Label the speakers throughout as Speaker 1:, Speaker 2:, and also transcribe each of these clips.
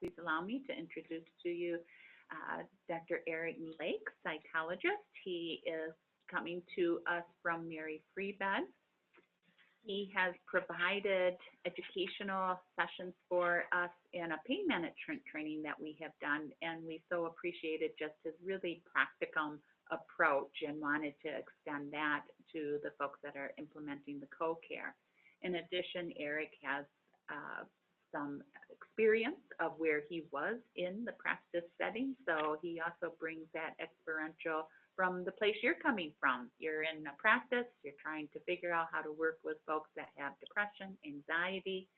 Speaker 1: Please allow me to introduce to you Dr. Eric Lake, psychologist. He is coming to us from Mary Free Bed. He has provided educational sessions for us in a pain management training that we have done, and we so appreciated just his really practical approach and wanted to extend that to the folks that are implementing the co-care. In addition, Eric has some experience of where he was in the practice setting, so he also brings that experiential from the place you're coming from. You're in a practice, you're trying to figure out how to work with folks that have depression, anxiety,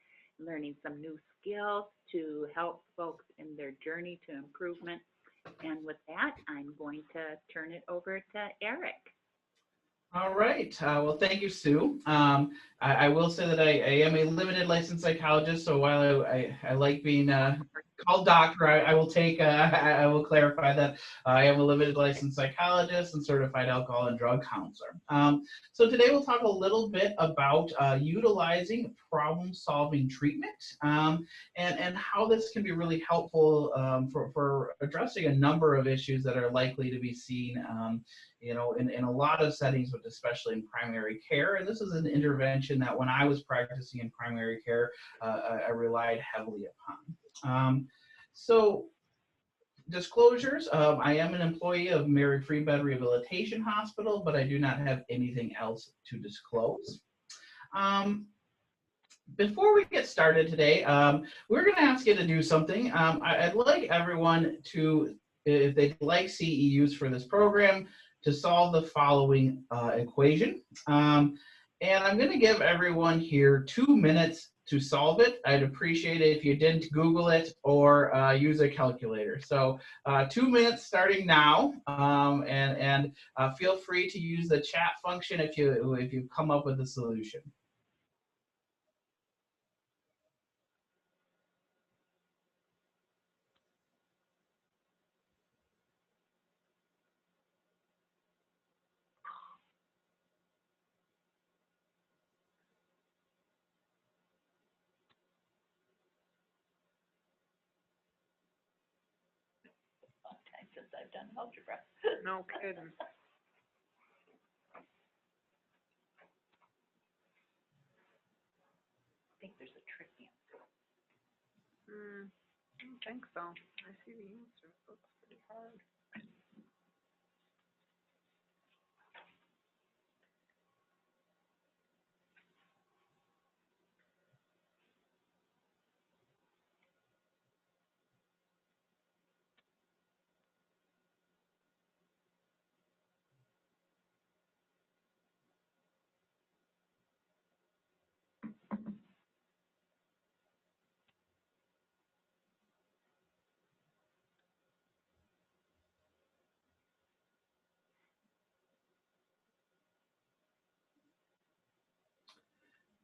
Speaker 1: learning some new skills to help folks in their journey to improvement. And with that, I'm going to turn it over to Eric.
Speaker 2: All right. Well, thank you, Sue. I will say that I am a limited licensed psychologist, so while I like being called doctor, I will take, I will clarify that I am a limited licensed psychologist and certified alcohol and drug counselor. So today we'll talk a little bit about utilizing problem-solving treatment and how this can be really helpful for addressing a number of issues that are likely to be seen in a lot of settings, but especially in primary care. And this is an intervention that when I was practicing in primary care, I relied heavily upon. So disclosures, I am an employee of Mary Free Bed Rehabilitation Hospital, but I do not have anything else to disclose. Before we get started today, we're going to ask you to do something. I'd like everyone to, if they'd like CEUs for this program, to solve the following equation. And I'm going to give everyone here 2 minutes to solve it. I'd appreciate it if you didn't Google it or use a calculator. So 2 minutes starting now, and feel free to use the chat function if you come up with a solution.
Speaker 1: Long time since I've done algebra.
Speaker 3: No kidding.
Speaker 1: I think there's a trick answer.
Speaker 3: I don't think so. I see the answer. It looks pretty hard.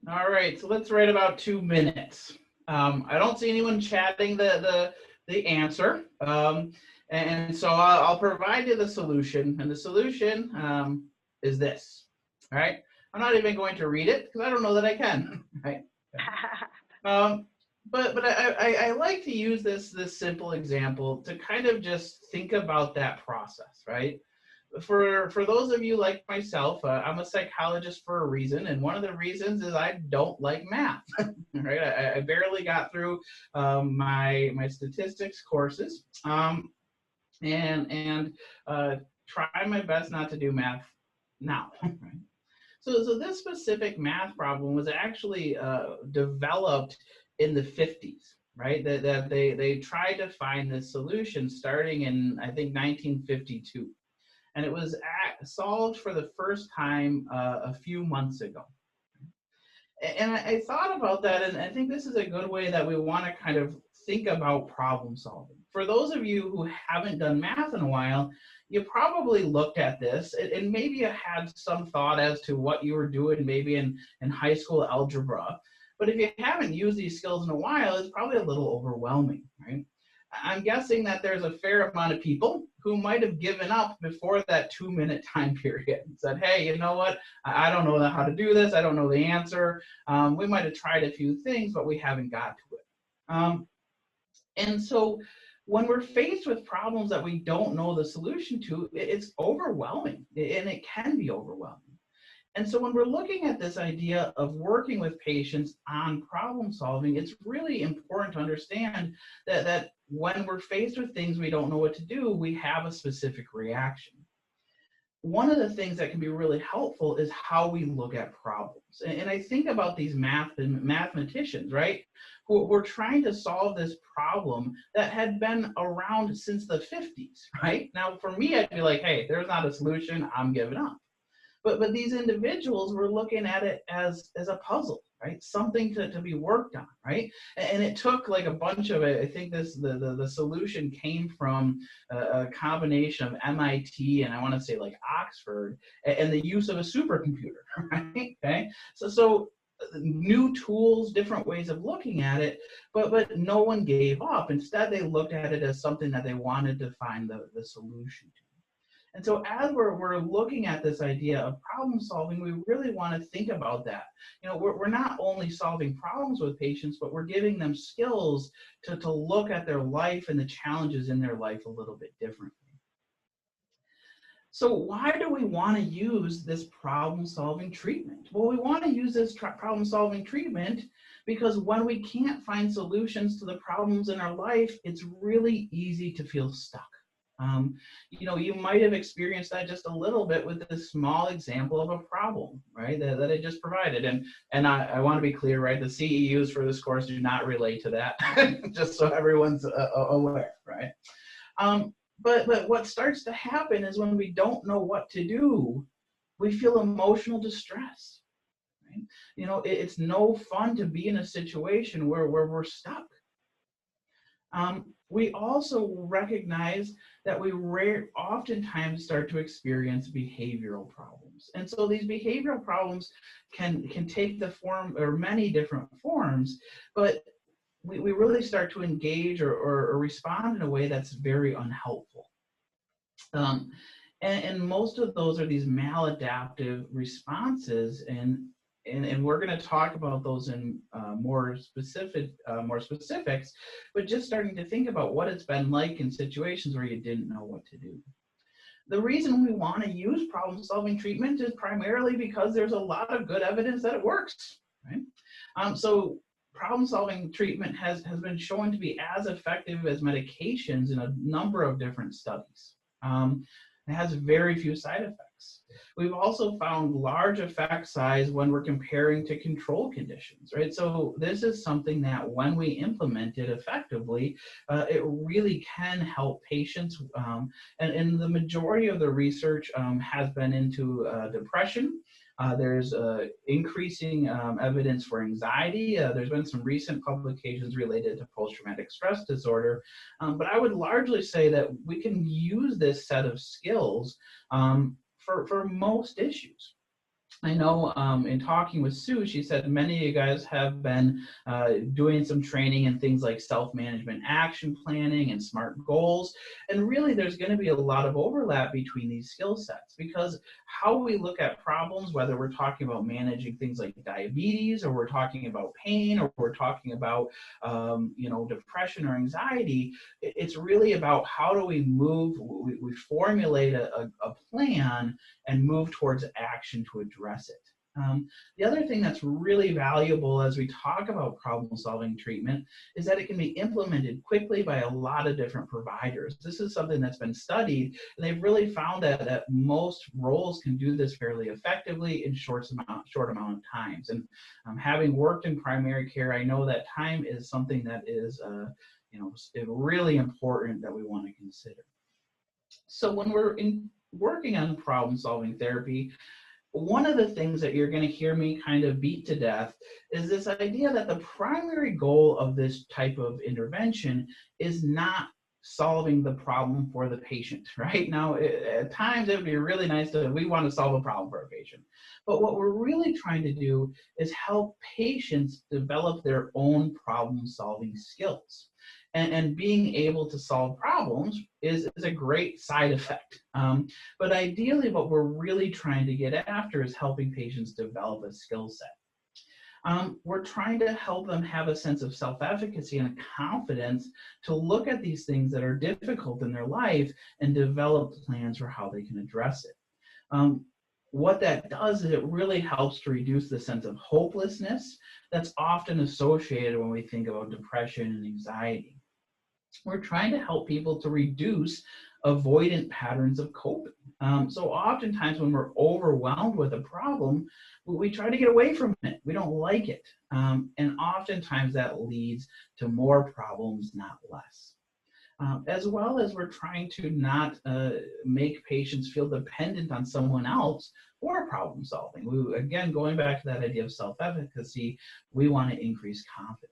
Speaker 2: All right, so let's write about 2 minutes. I don't see anyone chatting the answer, and so I'll provide you the solution, and the solution is this. All right, I'm not even going to read it because I don't know that I can. Right? But I like to use this simple example to kind of just think about that process, right? For those of you like myself, I'm a psychologist for a reason, and one of the reasons is I don't like math. Right? I barely got through my statistics courses, and try my best not to do math now. Right? So this specific math problem was actually developed in the 50s, right? That they tried to find this solution starting in, I think, 1952. And it was solved for the first time a few months ago. And I thought about that, and I think this is a good way that we want to kind of think about problem solving. For those of you who haven't done math in a while, you probably looked at this, and maybe you had some thought as to what you were doing maybe in high school algebra. But if you haven't used these skills in a while, it's probably a little overwhelming, right? I'm guessing that there's a fair amount of people who might have given up before that 2 minute time period and said, hey, you know what? I don't know how to do this. I don't know the answer. We might have tried a few things, but we haven't got to it. And so when we're faced with problems that we don't know the solution to, it's overwhelming, and it can be overwhelming. And so when we're looking at this idea of working with patients on problem solving, it's really important to understand that when we're faced with things we don't know what to do, we have a specific reaction. One of the things that can be really helpful is how we look at problems. And I think about these mathematicians, right? Who were trying to solve this problem that had been around since the 50s, right? Now, for me, I'd be like, hey, there's not a solution, I'm giving up. But these individuals were looking at it as a puzzle, right? Something to be worked on, right? And it took like a bunch of it. I think the solution came from a combination of MIT and I want to say like Oxford and the use of a supercomputer, right? Okay, so new tools, different ways of looking at it, but no one gave up. Instead, they looked at it as something that they wanted to find the solution to. And so as we're looking at this idea of problem solving, we really want to think about that. You know, we're not only solving problems with patients, but we're giving them skills to look at their life and the challenges in their life a little bit differently. So why do we want to use this problem solving treatment? Well, we want to use this problem solving treatment because when we can't find solutions to the problems in our life, it's really easy to feel stuck. You know, you might have experienced that just a little bit with this small example of a problem, right, that I just provided. And I want to be clear, right, the CEUs for this course do not relate to that, just so everyone's aware, right? But what starts to happen is when we don't know what to do, we feel emotional distress, right? You know, it's no fun to be in a situation where we're stuck. We also recognize that we oftentimes start to experience behavioral problems. And so these behavioral problems can take the form or many different forms, but we really start to engage or respond in a way that's very unhelpful. And most of those are these maladaptive responses, and we're going to talk about those in more specifics, but just starting to think about what it's been like in situations where you didn't know what to do. The reason we want to use problem-solving treatment is primarily because there's a lot of good evidence that it works, right? So problem-solving treatment has been shown to be as effective as medications in a number of different studies. It has very few side effects. We've also found large effect size when we're comparing to control conditions, right? So this is something that when we implement it effectively, it really can help patients. And the majority of the research has been into depression. There's increasing evidence for anxiety. There's been some recent publications related to post-traumatic stress disorder. But I would largely say that we can use this set of skills for most issues. I know in talking with Sue, she said many of you guys have been doing some training in things like self-management action planning and SMART goals. And really there's going to be a lot of overlap between these skill sets because how we look at problems, whether we're talking about managing things like diabetes or we're talking about pain or we're talking about you know, depression or anxiety, it's really about how do we move, we formulate a plan and move towards action to address it. The other thing that's really valuable as we talk about problem-solving treatment is that it can be implemented quickly by a lot of different providers. This is something that's been studied, and they've really found that most roles can do this fairly effectively in short amount of times. And having worked in primary care, I know that time is something that is you know, really important that we want to consider. So when we're working on problem-solving therapy, one of the things that you're going to hear me kind of beat to death is this idea that the primary goal of this type of intervention is not solving the problem for the patient, right? Now, at times it would be really nice we want to solve a problem for a patient. But what we're really trying to do is help patients develop their own problem-solving skills. And being able to solve problems is a great side effect. But ideally, what we're really trying to get after is helping patients develop a skill set. We're trying to help them have a sense of self-efficacy and a confidence to look at these things that are difficult in their life and develop plans for how they can address it. What that does is it really helps to reduce the sense of hopelessness that's often associated when we think about depression and anxiety. We're trying to help people to reduce avoidant patterns of coping. So oftentimes when we're overwhelmed with a problem, we try to get away from it. We don't like it. And oftentimes that leads to more problems, not less. As well as we're trying to not make patients feel dependent on someone else for problem solving. Again, going back to that idea of self-efficacy, we want to increase confidence.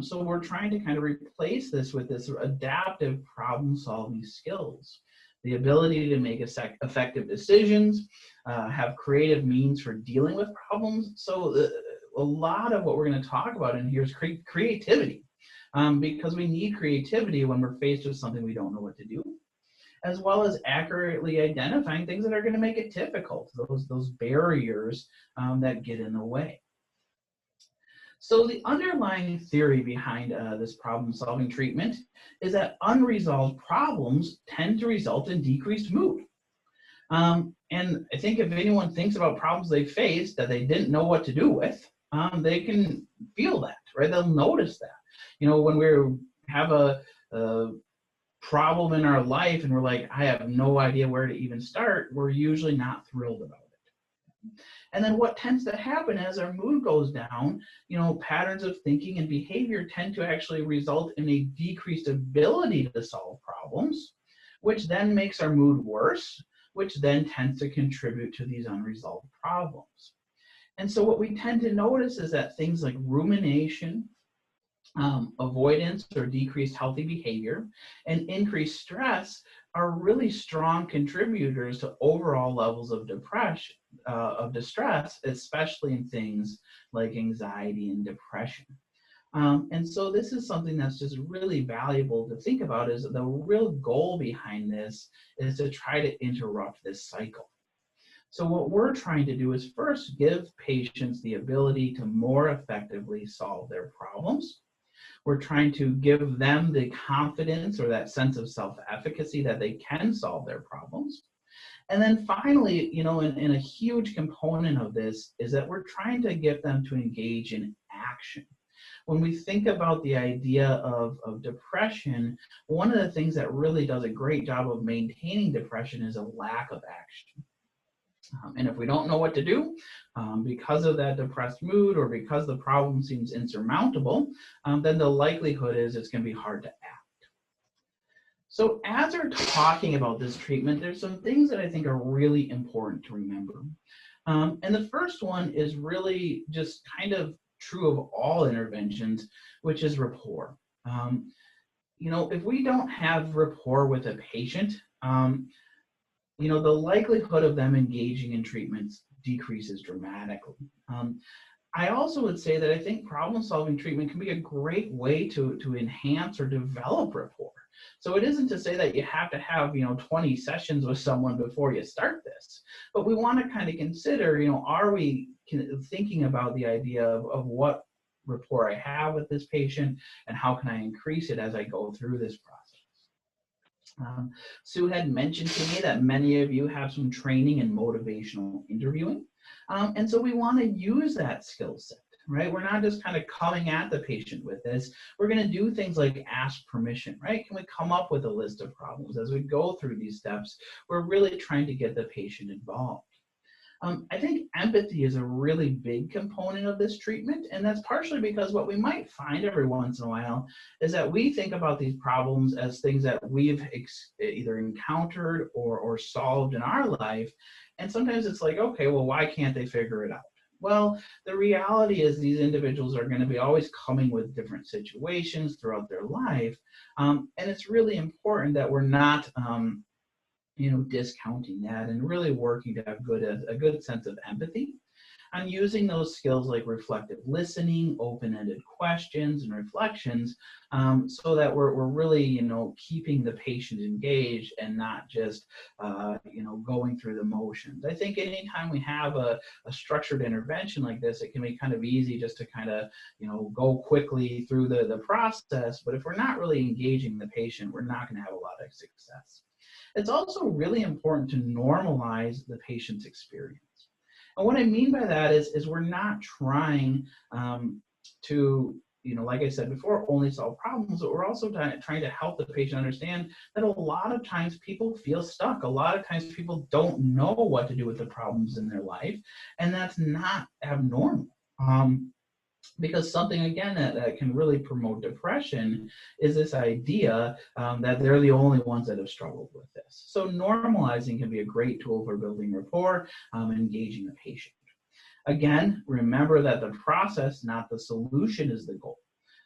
Speaker 2: So we're trying to kind of replace this with this adaptive problem-solving skills, the ability to make effective decisions, have creative means for dealing with problems. So a lot of what we're going to talk about in here is creativity, because we need creativity when we're faced with something we don't know what to do, as well as accurately identifying things that are going to make it difficult, those barriers that get in the way. So the underlying theory behind this problem-solving treatment is that unresolved problems tend to result in decreased mood. And I think if anyone thinks about problems they faced that they didn't know what to do with, they can feel that, right? They'll notice that. You know, when we have a problem in our life and we're like, I have no idea where to even start, we're usually not thrilled about it. And then what tends to happen as our mood goes down, you know, patterns of thinking and behavior tend to actually result in a decreased ability to solve problems, which then makes our mood worse, which then tends to contribute to these unresolved problems. And so what we tend to notice is that things like rumination, avoidance or decreased healthy behavior, and increased stress are really strong contributors to overall levels of depression, of distress, especially in things like anxiety and depression. And so this is something that's just really valuable to think about, is the real goal behind this is to try to interrupt this cycle. So what we're trying to do is first give patients the ability to more effectively solve their problems. We're trying to give them the confidence or that sense of self-efficacy that they can solve their problems. And then finally, you know, in a huge component of this is that we're trying to get them to engage in action. When we think about the idea of depression, one of the things that really does a great job of maintaining depression is a lack of action. And if we don't know what to do because of that depressed mood or because the problem seems insurmountable, then the likelihood is it's going to be hard to act. So as we're talking about this treatment, there's some things that I think are really important to remember. And the first one is really just kind of true of all interventions, which is rapport. You know, if we don't have rapport with a patient, you know, the likelihood of them engaging in treatments decreases dramatically. I also would say that I think problem-solving treatment can be a great way to enhance or develop rapport. So it isn't to say that you have to have, you know, 20 sessions with someone before you start this, but we want to kind of consider, you know, are we thinking about the idea of what rapport I have with this patient and how can I increase it as I go through this process. Sue had mentioned to me that many of you have some training in motivational interviewing. And so we want to use that skill set, right? We're not just kind of coming at the patient with this. We're going to do things like ask permission, right? Can we come up with a list of problems? As we go through these steps, we're really trying to get the patient involved. I think empathy is a really big component of this treatment, and that's partially because what we might find every once in a while is that we think about these problems as things that we've either encountered or solved in our life, and sometimes it's like, okay, well, why can't they figure it out? Well, the reality is these individuals are going to be always coming with different situations throughout their life, and it's really important that we're not you know, discounting that and really working to have a good sense of empathy. on using those skills like reflective listening, open-ended questions, and reflections, so that we're really, keeping the patient engaged and not just, going through the motions. I think anytime we have a structured intervention like this, it can be kind of easy just to kind of, go quickly through the process. But if we're not really engaging the patient, we're not going to have a lot of success. It's also really important to normalize the patient's experience. And what I mean by that is we're not trying to, like I said before, only solve problems, but we're also trying to help the patient understand that a lot of times people feel stuck. A lot of times people don't know what to do with the problems in their life, and that's not abnormal. Because something, again, that can really promote depression is this idea that they're the only ones that have struggled with this. So normalizing can be a great tool for building rapport, engaging the patient. Again, remember that the process, not the solution, is the goal.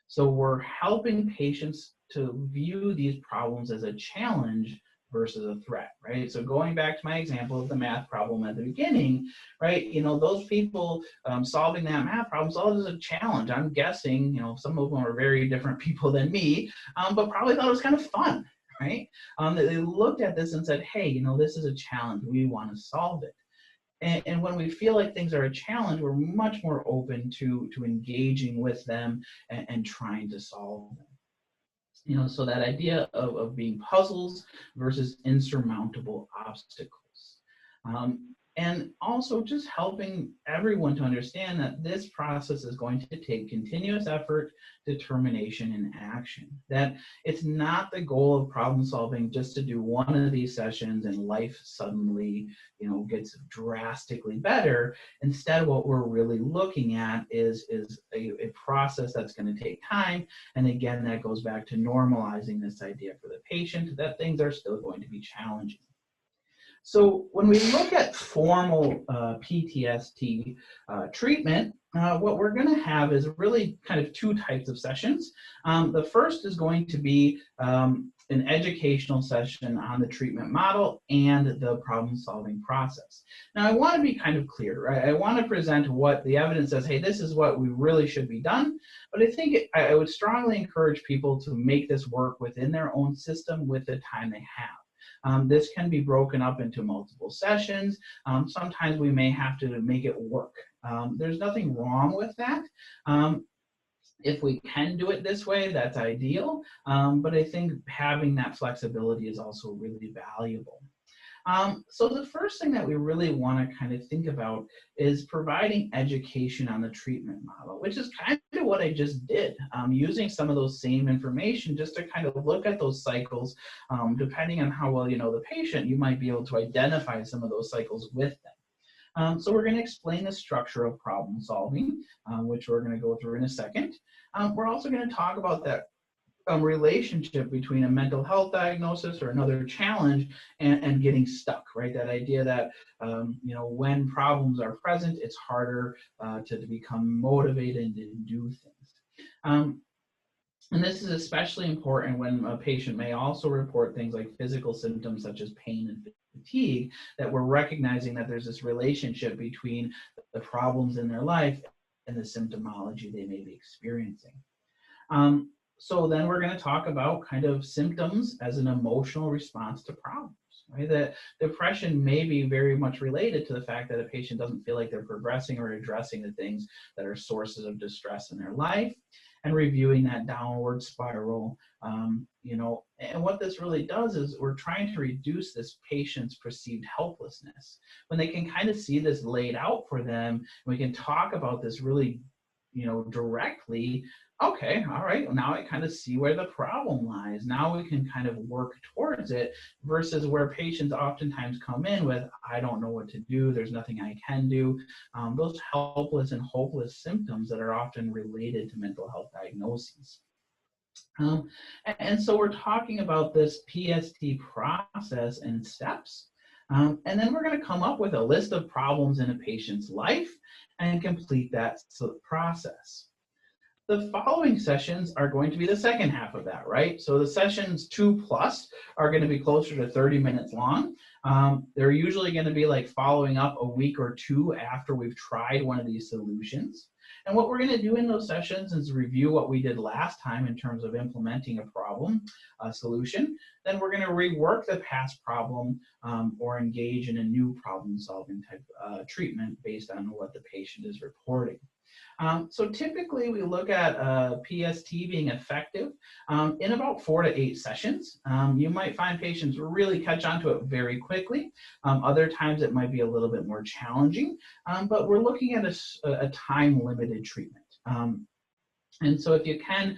Speaker 2: So we're helping patients to view these problems as a challenge versus a threat, right? So going back to my example of the math problem at the beginning, right? Those people solving that math problem saw it as a challenge. I'm guessing, some of them are very different people than me, but probably thought it was kind of fun, right? They looked at this and said, hey, this is a challenge. We want to solve it. And when we feel like things are a challenge, we're much more open to engaging with them and trying to solve them. So that idea of being puzzles versus insurmountable obstacles. And also just helping everyone to understand that this process is going to take continuous effort, determination, and action. That it's not the goal of problem solving just to do one of these sessions and life suddenly, gets drastically better. Instead, what we're really looking at is a process that's going to take time. And again, that goes back to normalizing this idea for the patient that things are still going to be challenging. So when we look at formal PTSD treatment, what we're going to have is really kind of two types of sessions. The first is going to be an educational session on the treatment model and the problem-solving process. Now, I want to be kind of clear, right? I want to present what the evidence says, hey, this is what we really should be done. But I think I would strongly encourage people to make this work within their own system with the time they have. This can be broken up into multiple sessions. Sometimes we may have to make it work. There's nothing wrong with that. If we can do it this way, that's ideal. But I think having that flexibility is also really valuable. So the first thing that we really want to kind of think about is providing education on the treatment model, which is kind of what I just did, using some of those same information just to kind of look at those cycles. Depending on how well you know the patient, you might be able to identify some of those cycles with them. So we're going to explain the structure of problem solving, which we're going to go through in a second. We're also going to talk about that relationship between a mental health diagnosis or another challenge and getting stuck, right? That idea that, when problems are present, it's harder to become motivated and do things. And this is especially important when a patient may also report things like physical symptoms such as pain and fatigue, that we're recognizing that there's this relationship between the problems in their life and the symptomology they may be experiencing. So then we're going to talk about kind of symptoms as an emotional response to problems, right? That depression may be very much related to the fact that a patient doesn't feel like they're progressing or addressing the things that are sources of distress in their life, and reviewing that downward spiral. And what this really does is we're trying to reduce this patient's perceived helplessness. When they can kind of see this laid out for them, we can talk about this really, directly. Okay, all right, now I kind of see where the problem lies. Now we can kind of work towards it, versus where patients oftentimes come in with, I don't know what to do, there's nothing I can do. Those helpless and hopeless symptoms that are often related to mental health diagnoses. And so we're talking about this PST process and steps. And then we're going to come up with a list of problems in a patient's life and complete that process. The following sessions are going to be the second half of that, right? So the sessions 2+ are going to be closer to 30 minutes long. They're usually going to be like following up a week or two after we've tried one of these solutions. And what we're going to do in those sessions is review what we did last time in terms of implementing a problem, a solution. Then we're going to rework the past problem or engage in a new problem-solving type treatment based on what the patient is reporting. So typically we look at PST being effective in about 4 to 8 sessions. You might find patients really catch on to it very quickly. Other times it might be a little bit more challenging, but we're looking at a time-limited treatment. And so if you can,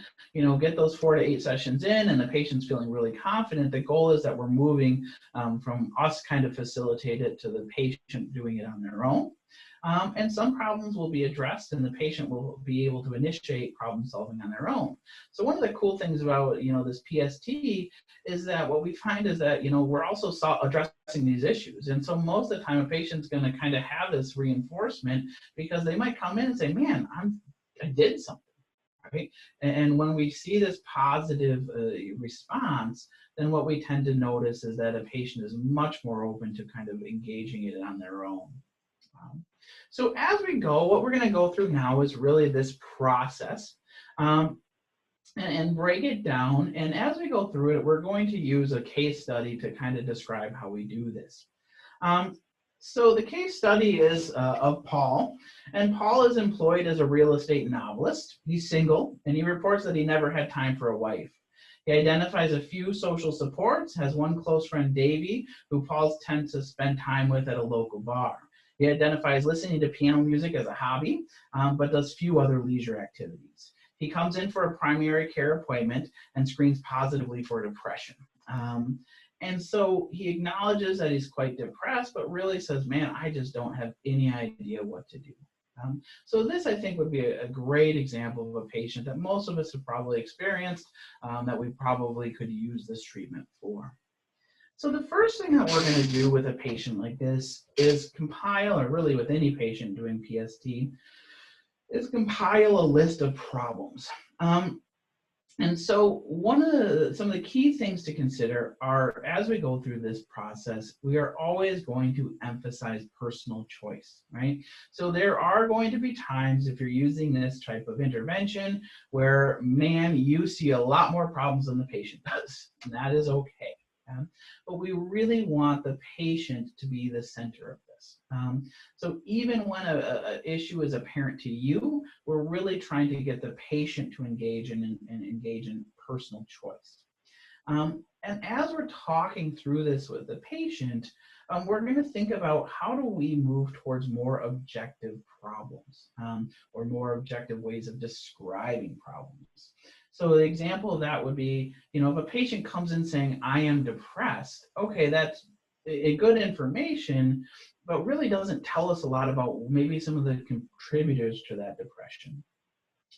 Speaker 2: get those 4 to 8 sessions in and the patient's feeling really confident, the goal is that we're moving from us kind of facilitate it to the patient doing it on their own. And some problems will be addressed and the patient will be able to initiate problem solving on their own. So one of the cool things about, this PST is that what we find is that, we're also addressing these issues. And so most of the time a patient's going to kind of have this reinforcement because they might come in and say, man, I did something. Right? And when we see this positive response, then what we tend to notice is that a patient is much more open to kind of engaging it on their own. So as we go, what we're going to go through now is really this process and break it down. And as we go through it, we're going to use a case study to kind of describe how we do this. So the case study is of Paul, and Paul is employed as a real estate novelist. He's single, and he reports that he never had time for a wife. He identifies a few social supports, has one close friend, Davey, who Paul tends to spend time with at a local bar. He identifies listening to piano music as a hobby, but does few other leisure activities. He comes in for a primary care appointment and screens positively for depression. And so he acknowledges that he's quite depressed, but really says, man, I just don't have any idea what to do. So this, I think, would be a great example of a patient that most of us have probably experienced that we probably could use this treatment for. So the first thing that we're going to do with a patient like this is compile, or really with any patient doing PST, is compile a list of problems. And so some of the key things to consider are, as we go through this process, we are always going to emphasize personal choice, right? So there are going to be times, if you're using this type of intervention, where, man, you see a lot more problems than the patient does, and that is okay. But we really want the patient to be the center of this. So even when an issue is apparent to you, we're really trying to get the patient to engage and engage in personal choice. And as we're talking through this with the patient, we're going to think about how do we move towards more objective problems or more objective ways of describing problems. So the example of that would be, if a patient comes in saying, I am depressed, okay, that's a good information, but really doesn't tell us a lot about maybe some of the contributors to that depression.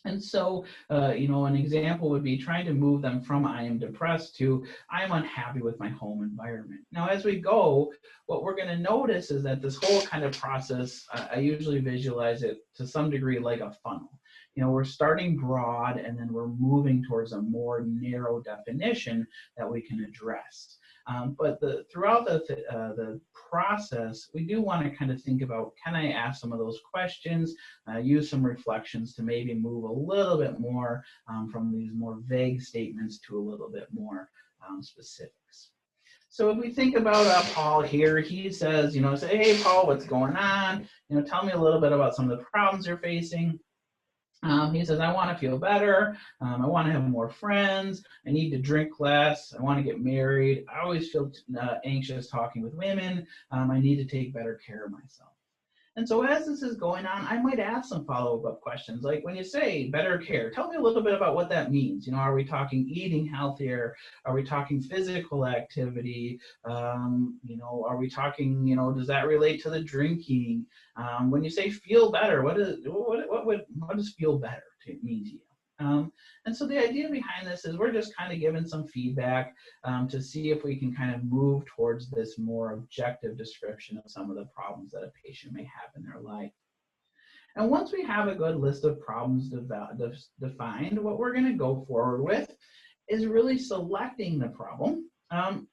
Speaker 2: And so, an example would be trying to move them from I am depressed to I am unhappy with my home environment. Now, as we go, what we're going to notice is that this whole kind of process, I usually visualize it to some degree like a funnel. We're starting broad and then we're moving towards a more narrow definition that we can address. But throughout the process, we do want to kind of think about, can I ask some of those questions, use some reflections to maybe move a little bit more from these more vague statements to a little bit more specifics. So if we think about Paul here, he says, say, hey, Paul, what's going on? Tell me a little bit about some of the problems you're facing. He says, I want to feel better. I want to have more friends. I need to drink less. I want to get married. I always feel anxious talking with women. I need to take better care of myself. And so as this is going on, I might ask some follow-up questions. Like when you say better care, tell me a little bit about what that means. Are we talking eating healthier? Are we talking physical activity? Are we talking, does that relate to the drinking? When you say feel better, what does feel better mean to you? And so the idea behind this is we're just kind of giving some feedback to see if we can kind of move towards this more objective description of some of the problems that a patient may have in their life. And once we have a good list of problems defined, what we're going to go forward with is really selecting the problem and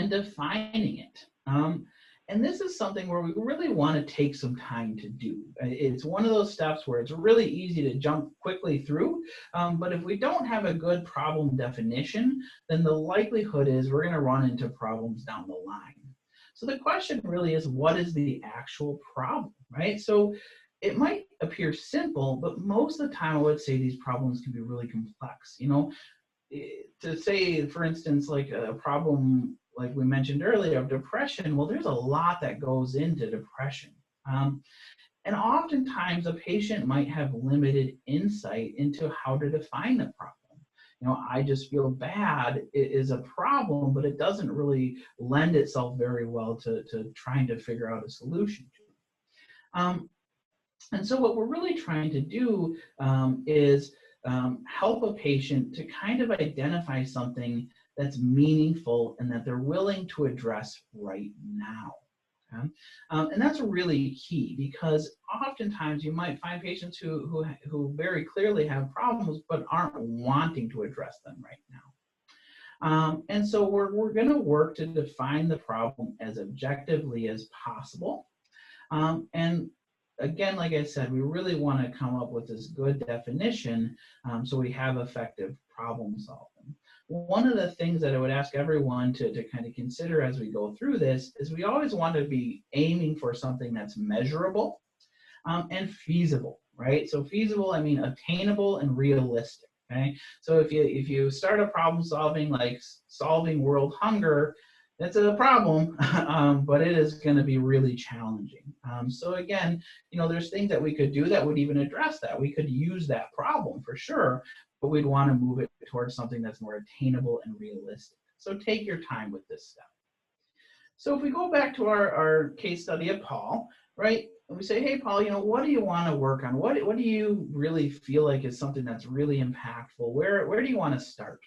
Speaker 2: defining it. And this is something where we really want to take some time to do. It's one of those steps where it's really easy to jump quickly through, but if we don't have a good problem definition, then the likelihood is we're going to run into problems down the line. So the question really is, what is the actual problem, right? So it might appear simple, but most of the time I would say these problems can be really complex. You know, to say, for instance, like a problem like we mentioned earlier of depression, well, there's a lot that goes into depression. And oftentimes a patient might have limited insight into how to define the problem. You know, I just feel bad is a problem, but it doesn't really lend itself very well to trying to figure out a solution to. And so what we're really trying to do is help a patient to kind of identify something that's meaningful and that they're willing to address right now. Okay? And that's really key, because oftentimes you might find patients who very clearly have problems but aren't wanting to address them right now. And so we're going to work to define the problem as objectively as possible. And again, like I said, we really want to come up with this good definition so we have effective problem solving. One of the things that I would ask everyone to kind of consider as we go through this is we always want to be aiming for something that's measurable and feasible, right? So feasible, I mean attainable and realistic, okay? So if you start a problem solving like solving world hunger, that's a problem, but it is going to be really challenging. So again, you know, there's things that we could do that would even address that. We could use that problem for sure, but we'd want to move it towards something that's more attainable and realistic. So take your time with this step. So if we go back to our case study of Paul, right? And we say, hey, Paul, you know, what do you want to work on? What do you really feel like is something that's really impactful? Where do you want to start?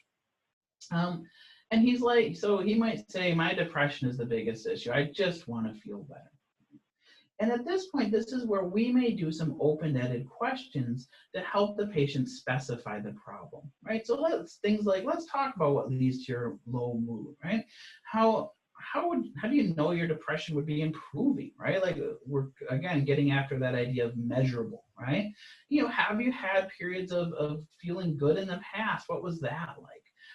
Speaker 2: And he's like, so he might say, my depression is the biggest issue. I just want to feel better. And at this point, this is where we may do some open-ended questions to help the patient specify the problem, right? So things like, let's talk about what leads to your low mood, right? How do you know your depression would be improving, right? Like we're, again, getting after that idea of measurable, right? You know, have you had periods of feeling good in the past? What was that like?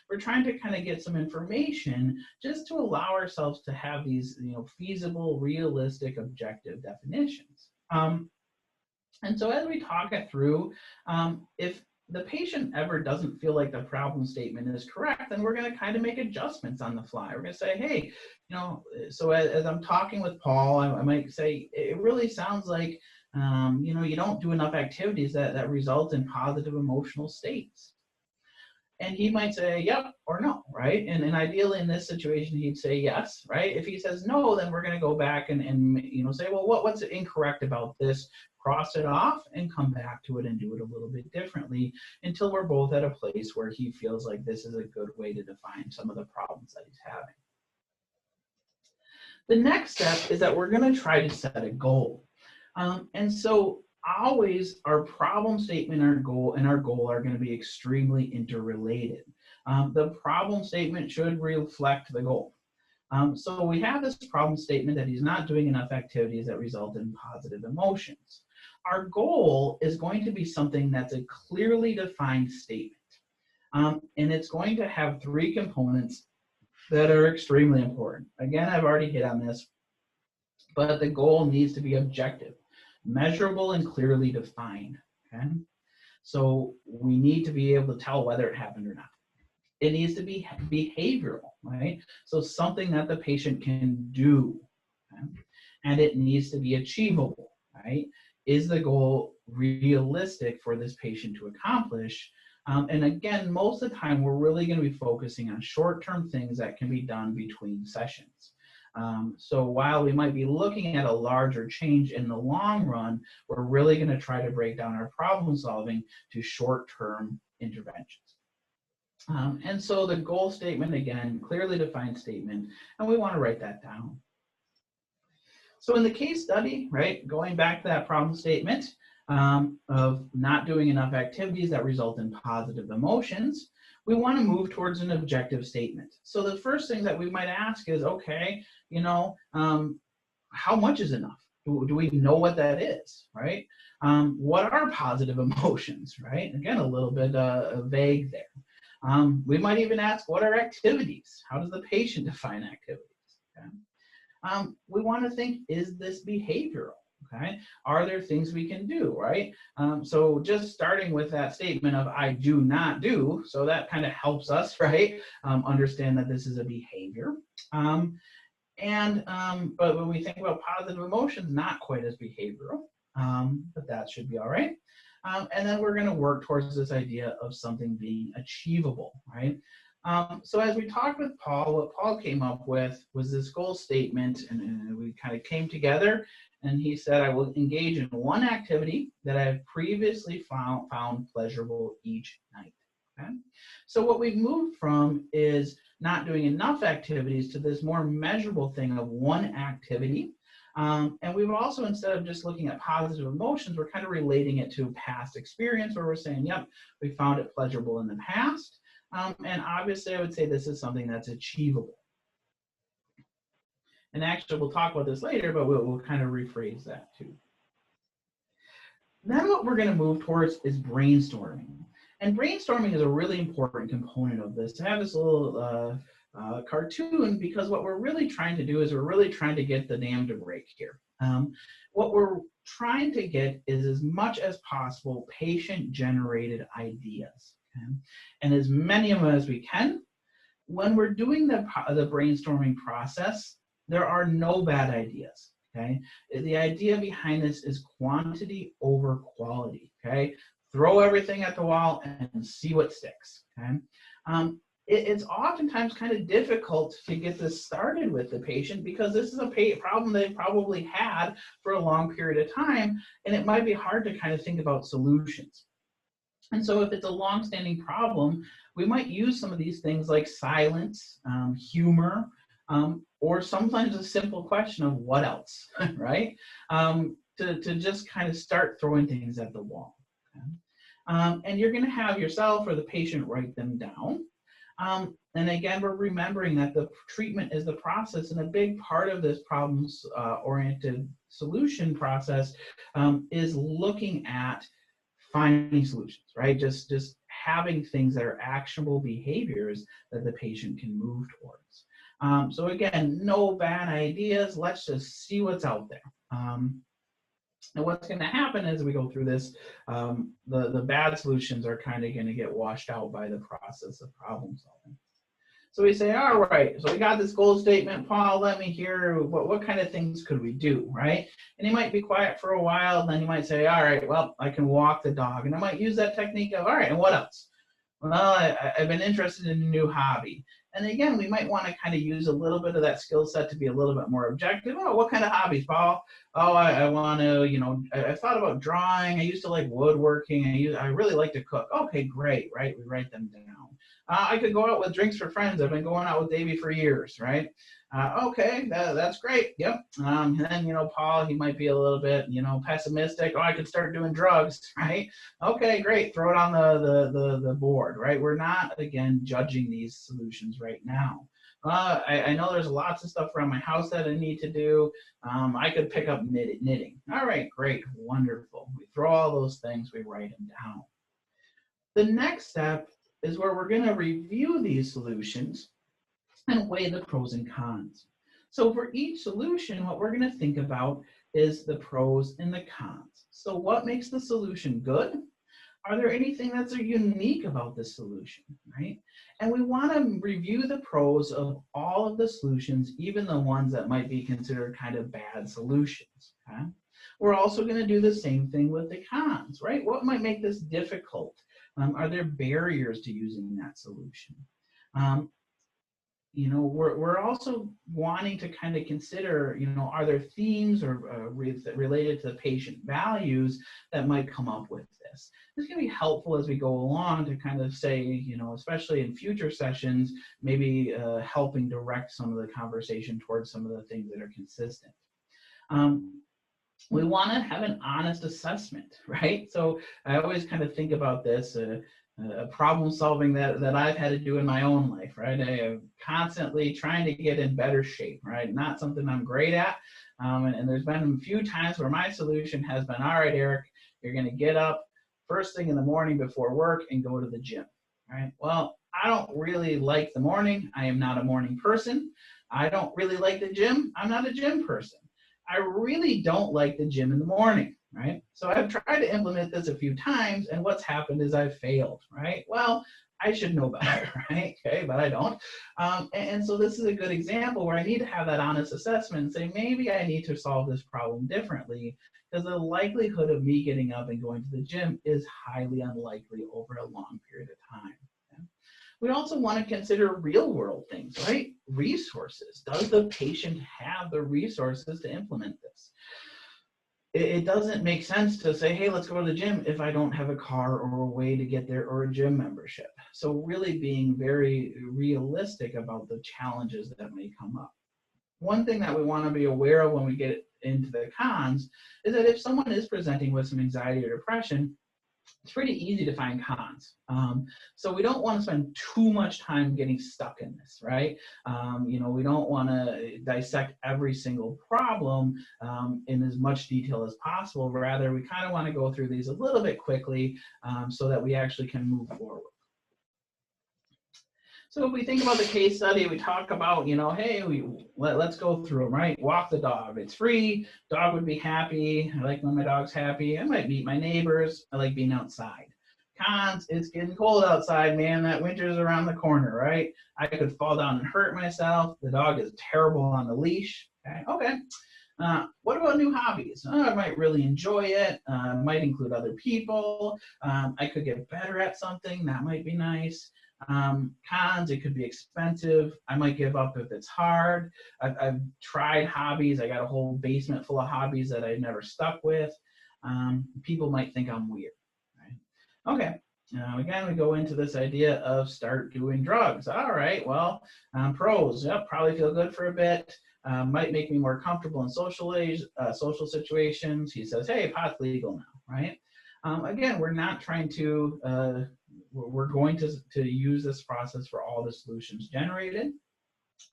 Speaker 2: We're trying to kind of get some information just to allow ourselves to have these, you know, feasible, realistic, objective definitions. And so as we talk it through, if the patient ever doesn't feel like the problem statement is correct, then we're going to kind of make adjustments on the fly. We're going to say, hey, you know, so as I'm talking with Paul, I might say, it really sounds like, you know, you don't do enough activities that result in positive emotional states. And he might say, yep, or no, right? And ideally in this situation, he'd say yes, right? If he says no, then we're going to go back and you know, say, well, what's incorrect about this? Cross it off and come back to it and do it a little bit differently until we're both at a place where he feels like this is a good way to define some of the problems that he's having. The next step is that we're going to try to set a goal. And so always our problem statement, our goal are going to be extremely interrelated. The problem statement should reflect the goal. So we have this problem statement that he's not doing enough activities that result in positive emotions. Our goal is going to be something that's a clearly defined statement. And it's going to have three components that are extremely important. Again, I've already hit on this, but the goal needs to be objective, measurable, and clearly defined. Okay? So we need to be able to tell whether it happened or not. It needs to be behavioral, right? So something that the patient can do. Okay? And it needs to be achievable, right? Is the goal realistic for this patient to accomplish? And again, most of the time, we're really going to be focusing on short-term things that can be done between sessions. So while we might be looking at a larger change in the long run, we're really going to try to break down our problem solving to short-term interventions. And so the goal statement, again, clearly defined statement, and we want to write that down. So in the case study, right, going back to that problem statement of not doing enough activities that result in positive emotions, we want to move towards an objective statement. So the first thing that we might ask is, okay, how much is enough? Do we know what that is, right? What are positive emotions, right? Again, a little bit vague there. We might even ask, what are activities? How does the patient define activities? Okay? We want to think, is this behavioral? Okay, are there things we can do, right? So just starting with that statement of I do not do, so that kind of helps us, right, understand that this is a behavior. But when we think about positive emotions, not quite as behavioral, but that should be all right. And then we're going to work towards this idea of something being achievable, right? So as we talked with Paul, what Paul came up with was this goal statement, and we kind of came together, and he said, I will engage in one activity that I have previously found pleasurable each night. Okay? So what we've moved from is not doing enough activities to this more measurable thing of one activity. And we've also, instead of just looking at positive emotions, we're kind of relating it to past experience where we're saying, yep, we found it pleasurable in the past. And obviously, I would say this is something that's achievable. And actually, we'll talk about this later, but we'll kind of rephrase that too. Then what we're going to move towards is brainstorming. And brainstorming is a really important component of this. I have this little cartoon because what we're really trying to do is we're really trying to get the dam to break here. What we're trying to get is as much as possible patient-generated ideas, okay? And as many of them as we can. When we're doing the brainstorming process, there are no bad ideas, okay? The idea behind this is quantity over quality, okay? Throw everything at the wall and see what sticks, okay? It's oftentimes kind of difficult to get this started with the patient because this is a problem they've probably had for a long period of time, and it might be hard to kind of think about solutions. And so if it's a long-standing problem, we might use some of these things like silence, humor, or sometimes a simple question of what else, right? To just kind of start throwing things at the wall. Okay? And you're going to have yourself or the patient write them down. And again, we're remembering that the treatment is the process, and a big part of this problems-oriented solution process is looking at finding solutions, right? Just having things that are actionable behaviors that the patient can move towards. So again, no bad ideas. Let's just see what's out there. And what's going to happen as we go through this, the bad solutions are kind of going to get washed out by the process of problem solving. So we say, all right, so we got this goal statement. Paul, let me hear what kind of things could we do, right? And he might be quiet for a while, and then he might say, all right, well, I can walk the dog. And I might use that technique of, all right, and what else? Well, I've been interested in a new hobby. And again, we might want to kind of use a little bit of that skill set to be a little bit more objective. Oh, what kind of hobbies, Paul? Oh, I want to, I thought about drawing. I used to like woodworking. I really like to cook. Okay, great, right? We write them down. I could go out with drinks for friends. I've been going out with Davey for years, right? Okay, that's great. Yep. And then, Paul, he might be a little bit, pessimistic. Oh, I could start doing drugs, right? Okay, great. Throw it on the board, right? We're not, again, judging these solutions right now. I know there's lots of stuff around my house that I need to do. I could pick up knitting. All right, great, wonderful. We throw all those things, we write them down. The next step is where we're going to review these solutions and weigh the pros and cons. So for each solution, what we're going to think about is the pros and the cons. So what makes the solution good? Are there anything that's unique about the solution, right? And we want to review the pros of all of the solutions, even the ones that might be considered kind of bad solutions, okay? We're also going to do the same thing with the cons, right? What might make this difficult? Are there barriers to using that solution? We're also wanting to kind of consider, are there themes or related to the patient values that might come up with this? This can be helpful as we go along to kind of say, especially in future sessions, maybe helping direct some of the conversation towards some of the things that are consistent. We want to have an honest assessment, right? So I always kind of think about this. problem solving that I've had to do in my own life, right? I am constantly trying to get in better shape, right? Not something I'm great at. And there's been a few times where my solution has been, all right, Eric, you're going to get up first thing in the morning before work and go to the gym, right? Well, I don't really like the morning. I am not a morning person. I don't really like the gym. I'm not a gym person. I really don't like the gym in the morning, right? So I've tried to implement this a few times, and what's happened is I've failed, right? Well, I should know better, right? Okay, but I don't. And so this is a good example where I need to have that honest assessment and say, maybe I need to solve this problem differently, because the likelihood of me getting up and going to the gym is highly unlikely over a long period of time. Okay? We also want to consider real world things, right? Resources. Does the patient have the resources to implement this? It doesn't make sense to say, hey, let's go to the gym if I don't have a car or a way to get there or a gym membership. So really being very realistic about the challenges that may come up. One thing that we want to be aware of when we get into the cons is that if someone is presenting with some anxiety or depression, it's pretty easy to find cons. So we don't want to spend too much time getting stuck in this, right? We don't want to dissect every single problem in as much detail as possible. Rather, we kind of want to go through these a little bit quickly so that we actually can move forward. So if we think about the case study, we talk about, hey, let's go through them, right? Walk the dog. It's free. Dog would be happy. I like when my dog's happy. I might meet my neighbors. I like being outside. Cons, it's getting cold outside, man. That winter's around the corner, right? I could fall down and hurt myself. The dog is terrible on the leash. Okay. What about new hobbies? I might really enjoy it. Might include other people. I could get better at something. That might be nice. Cons, it could be expensive. I might give up if it's hard. I've tried hobbies. I got a whole basement full of hobbies that I've never stuck with. People might think I'm weird. Right? Okay. Again, we go into this idea of start doing drugs. All right, well, pros, yep, probably feel good for a bit. Might make me more comfortable in social situations. He says, hey, pot's legal now, right? Again, we're not trying to, we're going to use this process for all the solutions generated.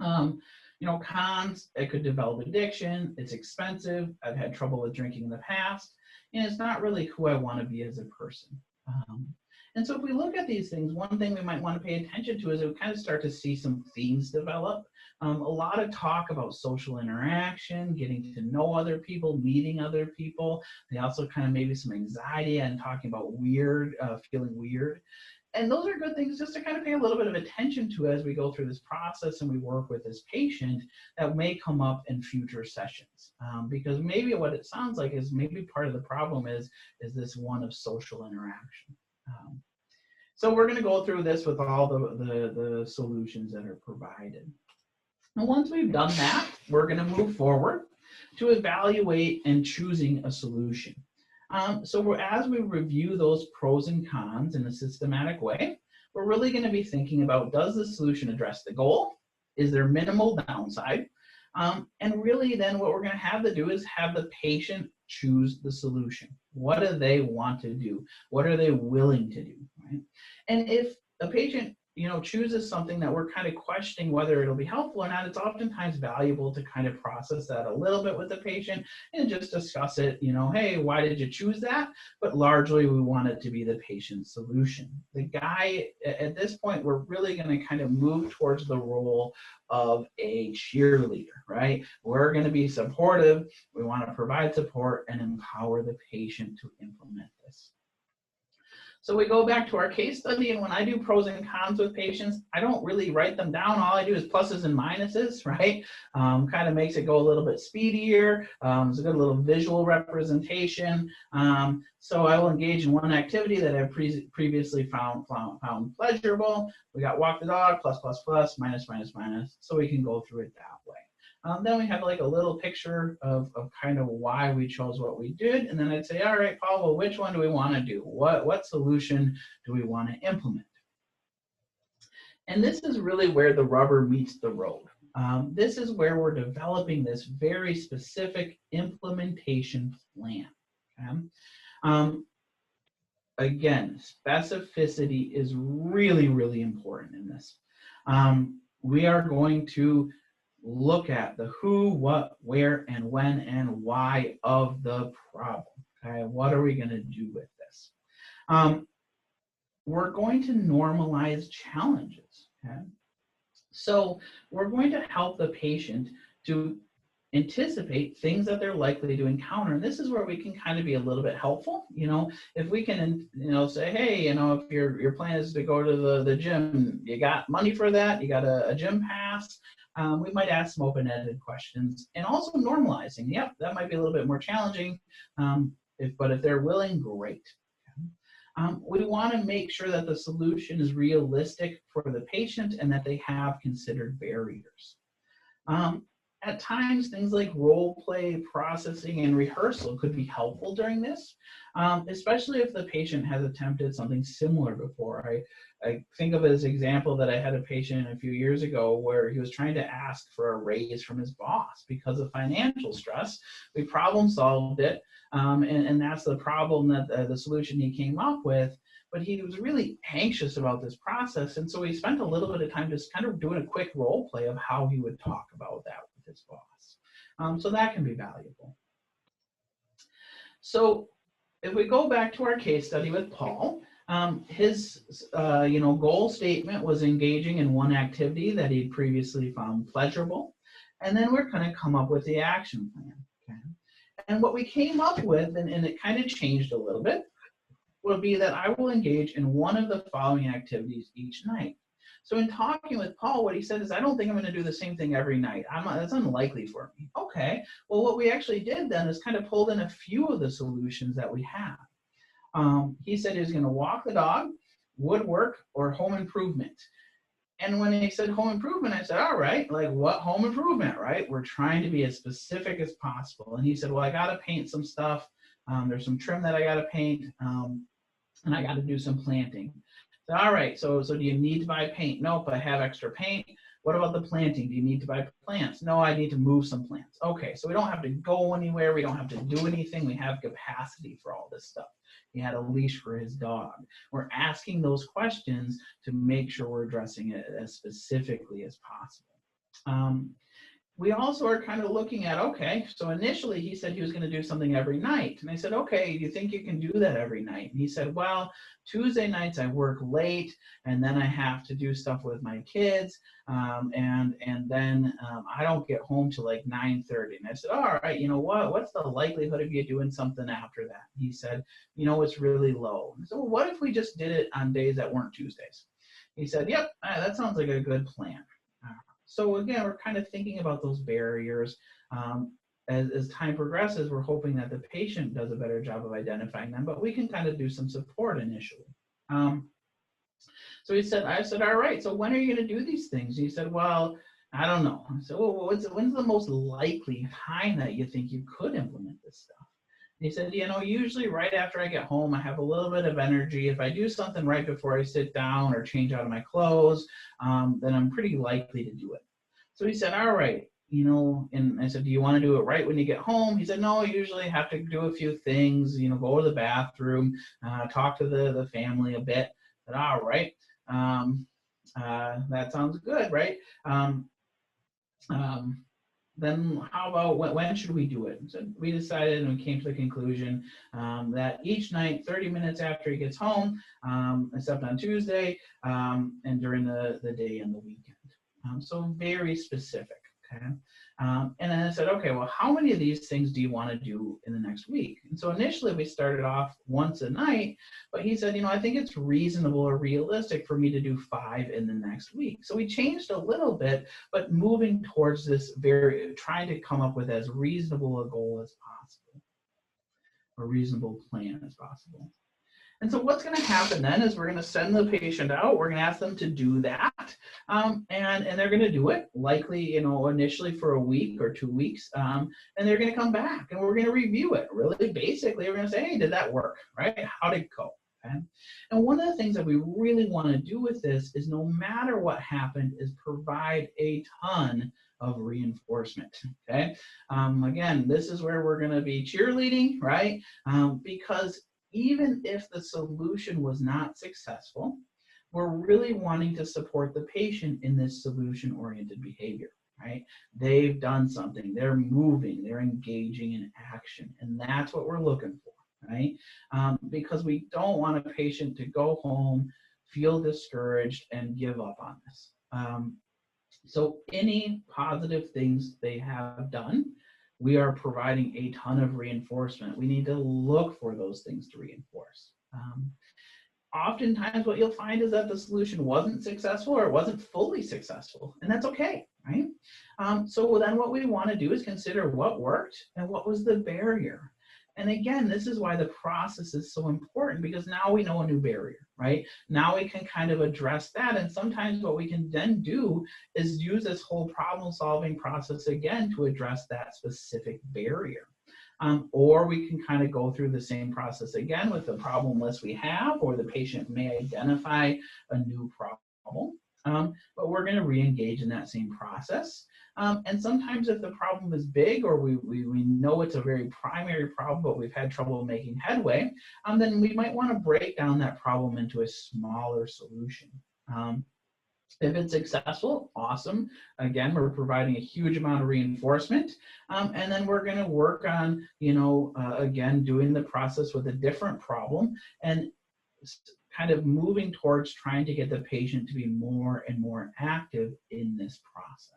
Speaker 2: Cons, it could develop addiction. It's expensive. I've had trouble with drinking in the past. And it's not really who I want to be as a person. And so if we look at these things, one thing we might want to pay attention to is we kind of start to see some themes develop. A lot of talk about social interaction, getting to know other people, meeting other people. They also kind of maybe some anxiety and talking about weird, feeling weird. And those are good things just to kind of pay a little bit of attention to as we go through this process and we work with this patient that may come up in future sessions. Because maybe what it sounds like is maybe part of the problem is this one of social interaction. So we're going to go through this with all the solutions that are provided. And once we've done that, we're going to move forward to evaluate and choosing a solution. So as we review those pros and cons in a systematic way, we're really going to be thinking about, does the solution address the goal? Is there minimal downside? And really then what we're going to have to do is have the patient choose the solution. What do they want to do? What are they willing to do? Right? And if a patient chooses something that we're kind of questioning whether it'll be helpful or not, it's oftentimes valuable to kind of process that a little bit with the patient and just discuss it, hey, why did you choose that? But largely we want it to be the patient's solution. The guy, at this point, we're really going to kind of move towards the role of a cheerleader, right? We're going to be supportive. We want to provide support and empower the patient to implement this. So we go back to our case study, and when I do pros and cons with patients, I don't really write them down. All I do is pluses and minuses, right? Kind of makes it go a little bit speedier. It's a good little visual representation. So I will engage in one activity that I've previously found pleasurable. We got walk the dog, plus, plus, plus, minus, minus, minus. So we can go through it that way. Then we have like a little picture of kind of why we chose what we did. And then I'd say, all right, Paul, well, which one do we want to do? What solution do we want to implement? And this is really where the rubber meets the road. This is where we're developing this very specific implementation plan. Okay? again, specificity is really, really important in this. We are going to look at the who, what, where, and when, and why of the problem. Okay, what are we going to do with this? We're going to normalize challenges. Okay, so we're going to help the patient to anticipate things that they're likely to encounter. And this is where we can kind of be a little bit helpful. If we can, say, hey, if your plan is to go to the gym, you got money for that, you got a gym pass. We might ask some open-ended questions, and also normalizing. Yep, that might be a little bit more challenging, but if they're willing, great. We want to make sure that the solution is realistic for the patient and that they have considered barriers. At times, things like role play, processing, and rehearsal could be helpful during this, especially if the patient has attempted something similar before. I think of it as an example that I had a patient a few years ago where he was trying to ask for a raise from his boss because of financial stress. We problem solved it, and that's the problem that the solution he came up with. But he was really anxious about this process, and so we spent a little bit of time just kind of doing a quick role play of how he would talk about that with his boss. So that can be valuable. So if we go back to our case study with Paul, his goal statement was engaging in one activity that he'd previously found pleasurable, and then we're going to come up with the action plan. Okay? And what we came up with, and it kind of changed a little bit, would be that I will engage in one of the following activities each night. So in talking with Paul, what he said is, I don't think I'm going to do the same thing every night. That's unlikely for me. Okay, well, what we actually did then is kind of pulled in a few of the solutions that we have. He said he was going to walk the dog, woodwork, or home improvement. And when he said home improvement, I said, all right, like what home improvement, right? We're trying to be as specific as possible. And he said, well, I got to paint some stuff. There's some trim that I got to paint, and I got to do some planting. So, all right, so do you need to buy paint? Nope, I have extra paint. What about the planting? Do you need to buy plants? No, I need to move some plants. Okay, so we don't have to go anywhere. We don't have to do anything. We have capacity for all this stuff. He had a leash for his dog. We're asking those questions to make sure we're addressing it as specifically as possible. We also are kind of looking at, okay, so initially he said he was going to do something every night. And I said, okay, do you think you can do that every night? And he said, well, Tuesday nights I work late, and then I have to do stuff with my kids, and then I don't get home till like 9:30. And I said, all right, you know what? What's the likelihood of you doing something after that? And he said, it's really low. And I said, well, what if we just did it on days that weren't Tuesdays? He said, yep, that sounds like a good plan. So again, we're kind of thinking about those barriers. As time progresses, we're hoping that the patient does a better job of identifying them, but we can kind of do some support initially. So I said, all right, so when are you going to do these things? He said, well, I don't know. I said, well, when's the most likely time that you think you could implement this stuff? And he said, usually right after I get home, I have a little bit of energy. If I do something right before I sit down or change out of my clothes, then I'm pretty likely to do it. So he said, all right, and I said, do you want to do it right when you get home? He said, no, I usually have to do a few things, go to the bathroom, talk to the family a bit. I said, all right, that sounds good, right? Then how about when should we do it? So we decided and we came to the conclusion that each night, 30 minutes after he gets home, except on Tuesday, and during the day and the weekend. So very specific, okay? And then I said, okay, well, how many of these things do you want to do in the next week? And so initially we started off once a night, but he said, I think it's reasonable or realistic for me to do 5 in the next week. So we changed a little bit, but moving towards this trying to come up with as reasonable a goal as possible, a reasonable plan as possible. And so what's going to happen then is we're going to send the patient out. We're going to ask them to do that, and they're going to do it likely, initially for a week or 2 weeks, and they're going to come back and we're going to review it. Really, basically, we're going to say, hey, did that work? Right? How did it go? Okay? And one of the things that we really want to do with this is no matter what happened is provide a ton of reinforcement. Okay. Again, this is where we're going to be cheerleading, right? Because even if the solution was not successful, we're really wanting to support the patient in this solution-oriented behavior, right? They've done something, they're moving, they're engaging in action, and that's what we're looking for, right? Because we don't want a patient to go home, feel discouraged, and give up on this. So any positive things they have done, we are providing a ton of reinforcement. We need to look for those things to reinforce. Oftentimes what you'll find is that the solution wasn't successful or it wasn't fully successful, and that's okay, right? So then what we want to do is consider what worked and what was the barrier. And again, this is why the process is so important, because now we know a new barrier, right? Now we can kind of address that, and sometimes what we can then do is use this whole problem-solving process again to address that specific barrier. Or we can kind of go through the same process again with the problem list we have, or the patient may identify a new problem, but we're going to re-engage in that same process. And sometimes if the problem is big, or we know it's a very primary problem, but we've had trouble making headway, then we might want to break down that problem into a smaller solution. If it's successful, awesome. Again, we're providing a huge amount of reinforcement. And then we're going to work on, again, doing the process with a different problem and kind of moving towards trying to get the patient to be more and more active in this process.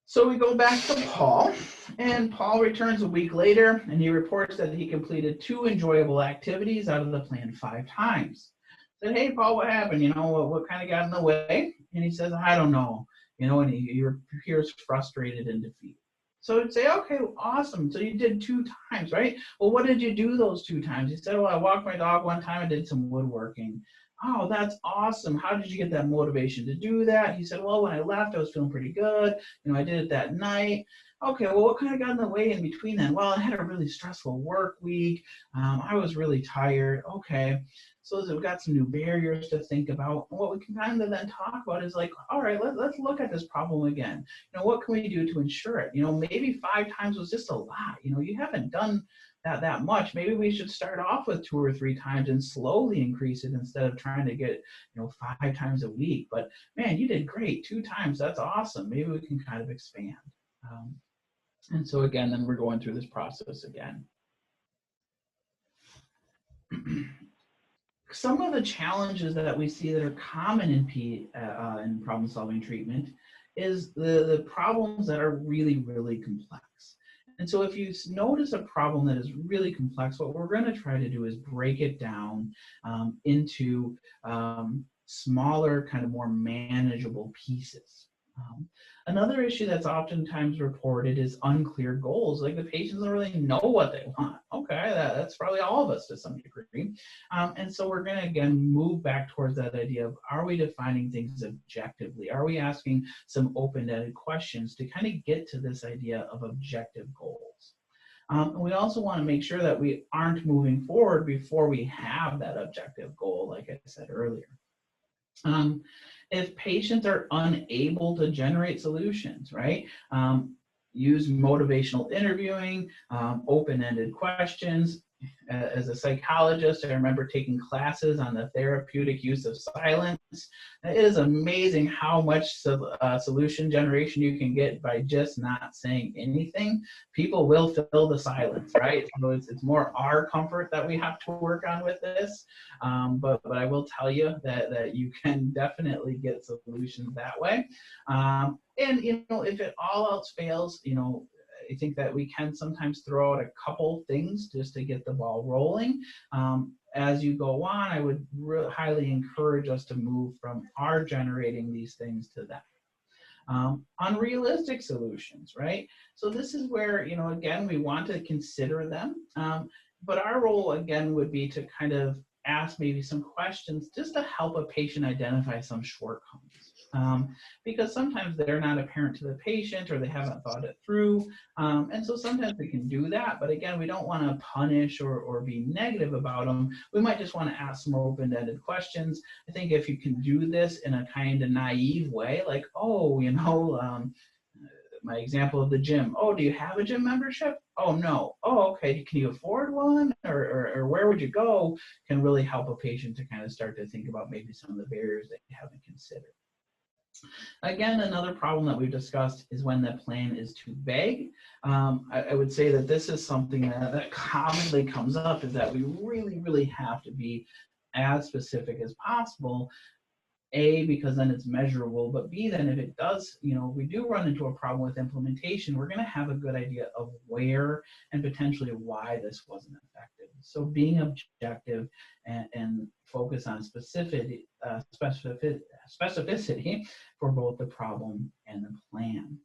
Speaker 2: So we go back to Paul, and Paul returns a week later, and he reports that he completed 2 enjoyable activities out of the planned 5 times. Said, hey, Paul, what happened? What kind of got in the way? And he says, I don't know. And he appears frustrated and defeated. So I'd say, okay, awesome. So you did 2 times, right? Well, what did you do those 2 times? He said, well, I walked my dog one time. I did some woodworking. Oh, that's awesome. How did you get that motivation to do that? He said, well, when I left, I was feeling pretty good. I did it that night. Okay, well, what kind of got in the way in between then? Well, I had a really stressful work week. I was really tired. Okay. So we've got some new barriers to think about. And what we can kind of then talk about is like, all right, let's look at this problem again. What can we do to ensure it? Maybe 5 times was just a lot. You haven't done that much. Maybe we should start off with 2 or 3 times and slowly increase it instead of trying to get 5 times a week. But man, you did great. 2 times, that's awesome. Maybe we can kind of expand. And so again, then we're going through this process again. Some of the challenges that we see that are common in problem-solving treatment is the problems that are really, really complex. And so if you notice a problem that is really complex, what we're going to try to do is break it down into smaller, kind of more manageable pieces. Another issue that's oftentimes reported is unclear goals. Like the patients don't really know what they want. Okay, that's probably all of us to some degree. And so we're going to, again, move back towards that idea of, are we defining things objectively? Are we asking some open-ended questions to kind of get to this idea of objective goals? And we also want to make sure that we aren't moving forward before we have that objective goal, like I said earlier. If patients are unable to generate solutions, right? Use motivational interviewing, open-ended questions. As a psychologist, I remember taking classes on the therapeutic use of silence. It is amazing how much solution generation you can get by just not saying anything. People will fill the silence, right? So it's more our comfort that we have to work on with this. But I will tell you that you can definitely get solutions that way. And if it all else fails, I think that we can sometimes throw out a couple things just to get the ball rolling. As you go on, I would highly encourage us to move from our generating these things to them. Unrealistic solutions, right? So this is where, again, we want to consider them. But our role, again, would be to kind of ask maybe some questions just to help a patient identify some shortcomings. Because sometimes they're not apparent to the patient or they haven't thought it through. And so sometimes we can do that, but again, we don't want to punish or be negative about them. We might just want to ask some open-ended questions. I think if you can do this in a kind of naive way, like, oh, my example of the gym. Oh, do you have a gym membership? Oh, no. Oh, okay. Can you afford one? Or where would you go? Can really help a patient to kind of start to think about maybe some of the barriers that you haven't considered. Again, another problem that we've discussed is when the plan is too vague. I would say that this is something that commonly comes up, is that we really have to be as specific as possible. A, because then it's measurable, but B, then if it does, we do run into a problem with implementation, we're going to have a good idea of where and potentially why this wasn't effective. So being objective and focus on specificity for both the problem and the plan.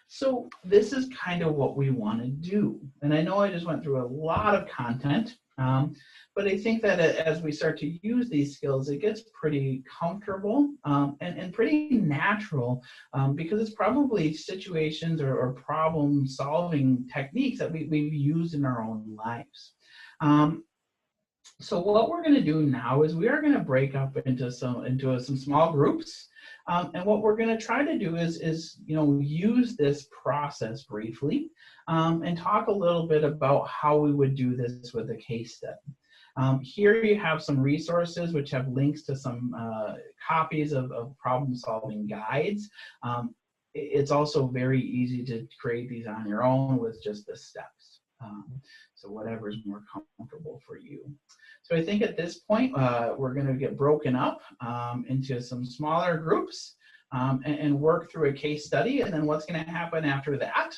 Speaker 2: So this is kind of what we want to do. And I know I just went through a lot of content, but I think that as we start to use these skills, it gets pretty comfortable and pretty natural, because it's probably situations or problem-solving techniques that we've used in our own lives. So what we're going to do now is we are going to break up into some small groups. And what we're going to try to do is use this process briefly, and talk a little bit about how we would do this with a case study. Here you have some resources which have links to some copies of problem-solving guides. It's also very easy to create these on your own with just the steps. So whatever is more comfortable for you. So I think at this point, we're going to get broken up into some smaller groups and work through a case study. And then what's going to happen after that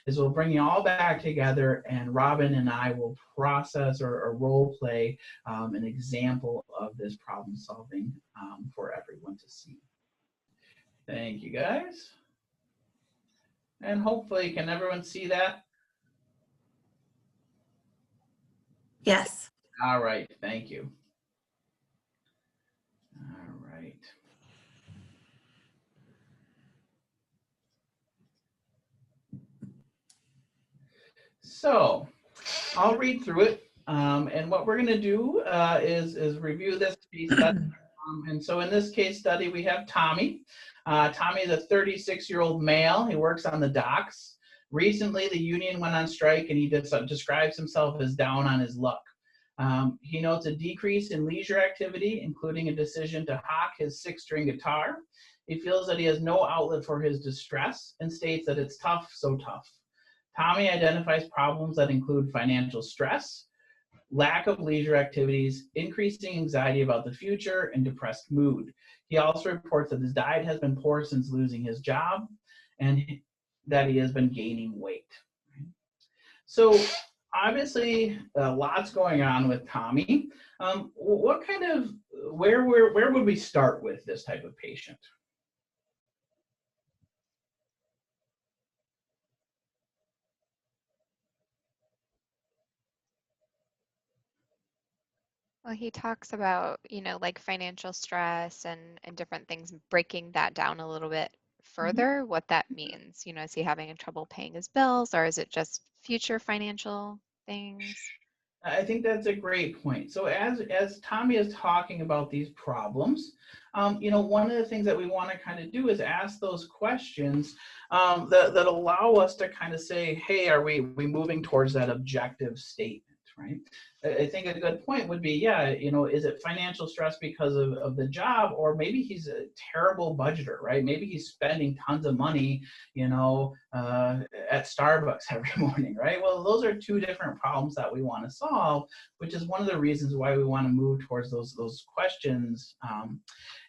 Speaker 2: is we'll bring you all back together, and Robin and I will process or role play an example of this problem solving for everyone to see. Thank you, guys. And hopefully, can everyone see that?
Speaker 4: Yes.
Speaker 2: All right, thank you. All right. So I'll read through it, and what we're going to do is review this case study. And so in this case study, we have Tommy. Tommy is a 36-year-old male. He works on the docks. Recently, the union went on strike, and he describes himself as down on his luck. He notes a decrease in leisure activity, including a decision to hawk his 6-string guitar. He feels that he has no outlet for his distress and states that it's tough, so tough. Tommy identifies problems that include financial stress, lack of leisure activities, increasing anxiety about the future, and depressed mood. He also reports that his diet has been poor since losing his job, and that he has been gaining weight. So obviously, lots going on with Tommy. What kind of, where would we start with this type of patient?
Speaker 5: Well, he talks about, like financial stress and different things, breaking that down a little bit further, what that means. Is he having trouble paying his bills, or is it just future financial things?
Speaker 2: I think that's a great point. So as Tommy is talking about these problems, one of the things that we want to kind of do is ask those questions that allow us to kind of say, hey, are we moving towards that objective statement, right? I think a good point would be, yeah, is it financial stress because of the job, or maybe he's a terrible budgeter, right? Maybe he's spending tons of money, at Starbucks every morning, right? Well, those are two different problems that we want to solve, which is one of the reasons why we want to move towards those questions.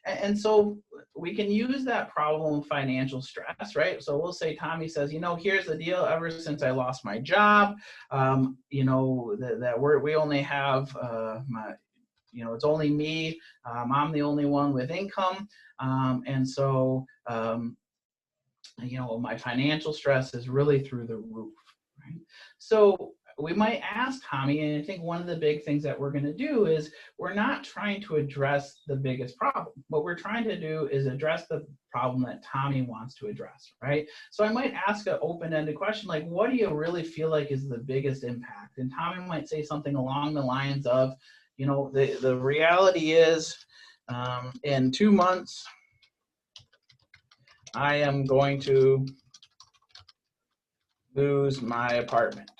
Speaker 2: And so we can use that problem of financial stress, right? So we'll say, Tommy says, here's the deal. Ever since I lost my job, that we only have it's only me. I'm the only one with income, and so my financial stress is really through the roof, right? So we might ask Tommy, and I think one of the big things that we're going to do is we're not trying to address the biggest problem. What we're trying to do is address the problem that Tommy wants to address, right? So I might ask an open-ended question like, what do you really feel like is the biggest impact? And Tommy might say something along the lines of, the reality is in 2 months, I am going to lose my apartment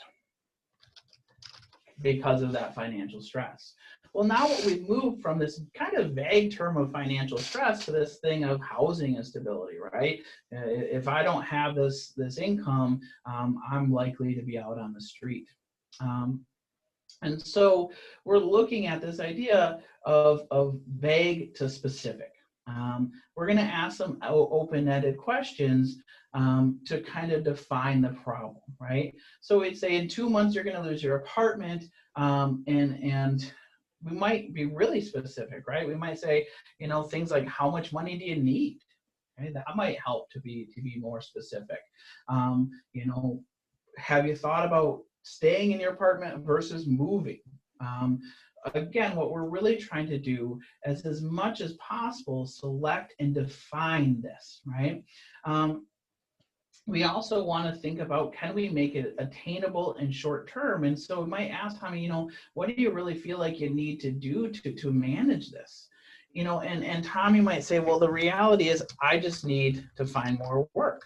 Speaker 2: because of that financial stress. Well, now what we've moved from this kind of vague term of financial stress to this thing of housing instability, right? If I don't have this income, I'm likely to be out on the street. And so we're looking at this idea of vague to specific. We're going to ask some open-ended questions to kind of define the problem, right? So we'd say in 2 months you're going to lose your apartment, and we might be really specific, right? We might say, you know, things like how much money do you need? Right? That might help to be more specific. You know, have you thought about staying in your apartment versus moving? Again, what we're really trying to do is, as much as possible, select and define this, right? We also want to think about, can we make it attainable and short term? And so we might ask Tommy, you know, what do you really feel like you need to do to manage this? You know, and Tommy might say, well, the reality is I just need to find more work,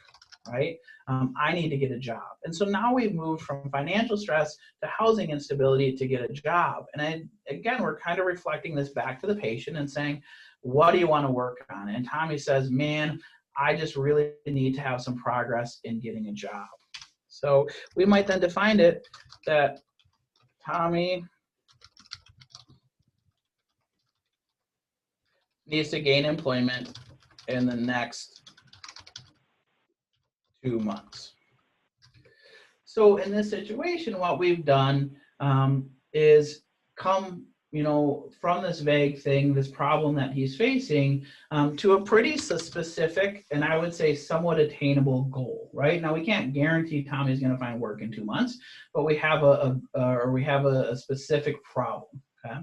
Speaker 2: right? I need to get a job. And so now we've moved from financial stress to housing instability to get a job. And again, we're kind of reflecting this back to the patient and saying, what do you want to work on? And Tommy says, man, I just really need to have some progress in getting a job. So we might then define it that Tommy needs to gain employment in the next 2 months. So in this situation, what we've done is come, you know, from this vague thing, this problem that he's facing, to a pretty specific, and I would say somewhat attainable goal, right? Now we can't guarantee Tommy's going to find work in 2 months, but we have a specific problem. Okay.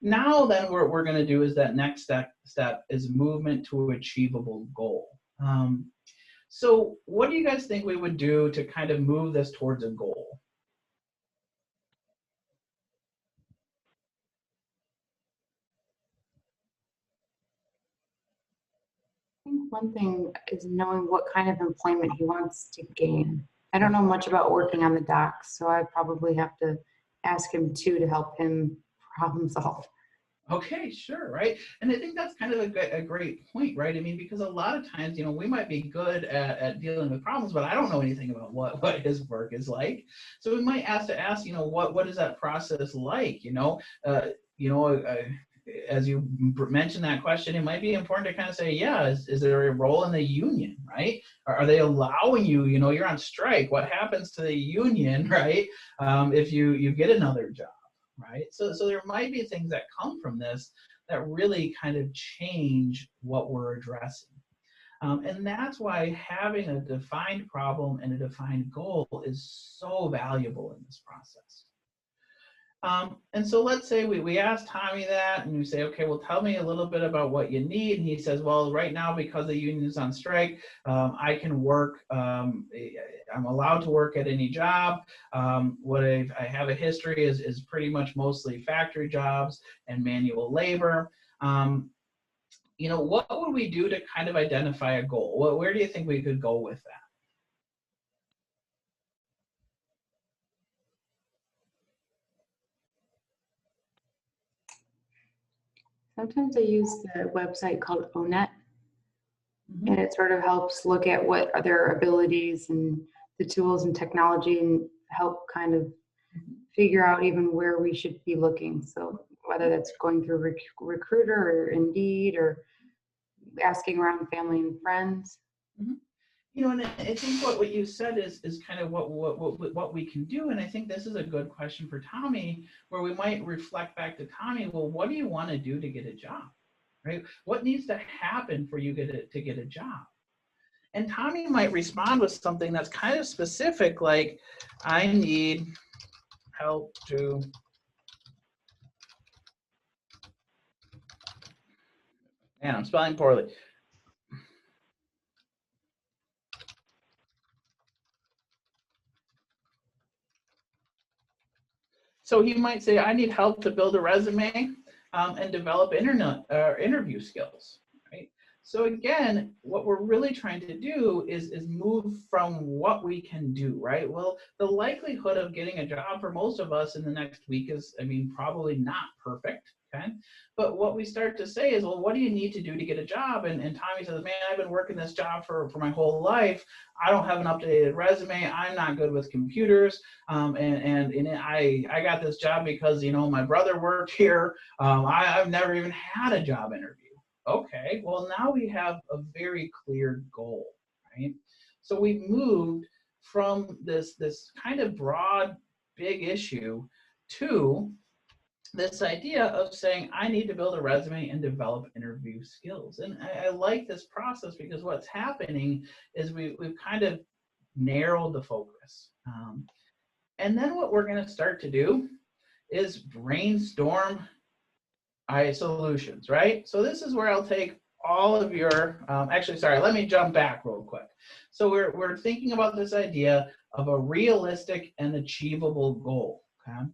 Speaker 2: Now then, what we're going to do is that next step is movement to achievable goal. So what do you guys think we would do to kind of move this towards a goal?
Speaker 3: I think one thing is knowing what kind of employment he wants to gain. I don't know much about working on the docks, so I probably have to ask him too to help him problem solve.
Speaker 2: Okay, sure, right? And I think that's kind of a great point, right? I mean, because a lot of times, you know, we might be good at dealing with problems, but I don't know anything about what his work is like. So we might ask, you know, what is that process like? As you mentioned that question, it might be important to kind of say, yeah, is there a role in the union, right? Are they allowing you, you know, you're on strike, what happens to the union, right? If you get another job, right? So there might be things that come from this that really kind of change what we're addressing. And that's why having a defined problem and a defined goal is so valuable in this process. And so let's say we ask Tommy that, and we say, okay, well, tell me a little bit about what you need. And he says, well, right now, because the union is on strike, I can work, I'm allowed to work at any job. What I have a history is pretty much mostly factory jobs and manual labor. You know, what would we do to kind of identify a goal? Where do you think we could go with that?
Speaker 3: Sometimes I use the website called ONET, and it sort of helps look at what are their abilities and the tools and technology and help kind of figure out even where we should be looking. So whether that's going through Recruiter or Indeed or asking around family and friends.
Speaker 2: Mm-hmm. You know, and I think what you said is kind of what we can do. And I think this is a good question for Tommy, where we might reflect back to Tommy, well, what do you want to do to get a job, right? What needs to happen for you to get a job? And Tommy might respond with something that's kind of specific, like, I need help to man, I'm spelling poorly. So he might say, I need help to build a resume and develop interview skills, right? So again, what we're really trying to do is move from what we can do, right? Well, the likelihood of getting a job for most of us in the next week is, I mean, probably not perfect, okay? But what we start to say is, well, what do you need to do to get a job? And Tommy says, man, I've been working this job for my whole life. I don't have an updated resume. I'm not good with computers. I got this job because, my brother worked here. I've never even had a job interview. Okay, well, now we have a very clear goal, right? So we've moved from this kind of broad, big issue to this idea of saying, I need to build a resume and develop interview skills. And I like this process because what's happening is we've kind of narrowed the focus. And then what we're going to start to do is brainstorm solutions, right? So this is where I'll take all of your, actually, sorry, let me jump back real quick. So we're thinking about this idea of a realistic and achievable goal, okay?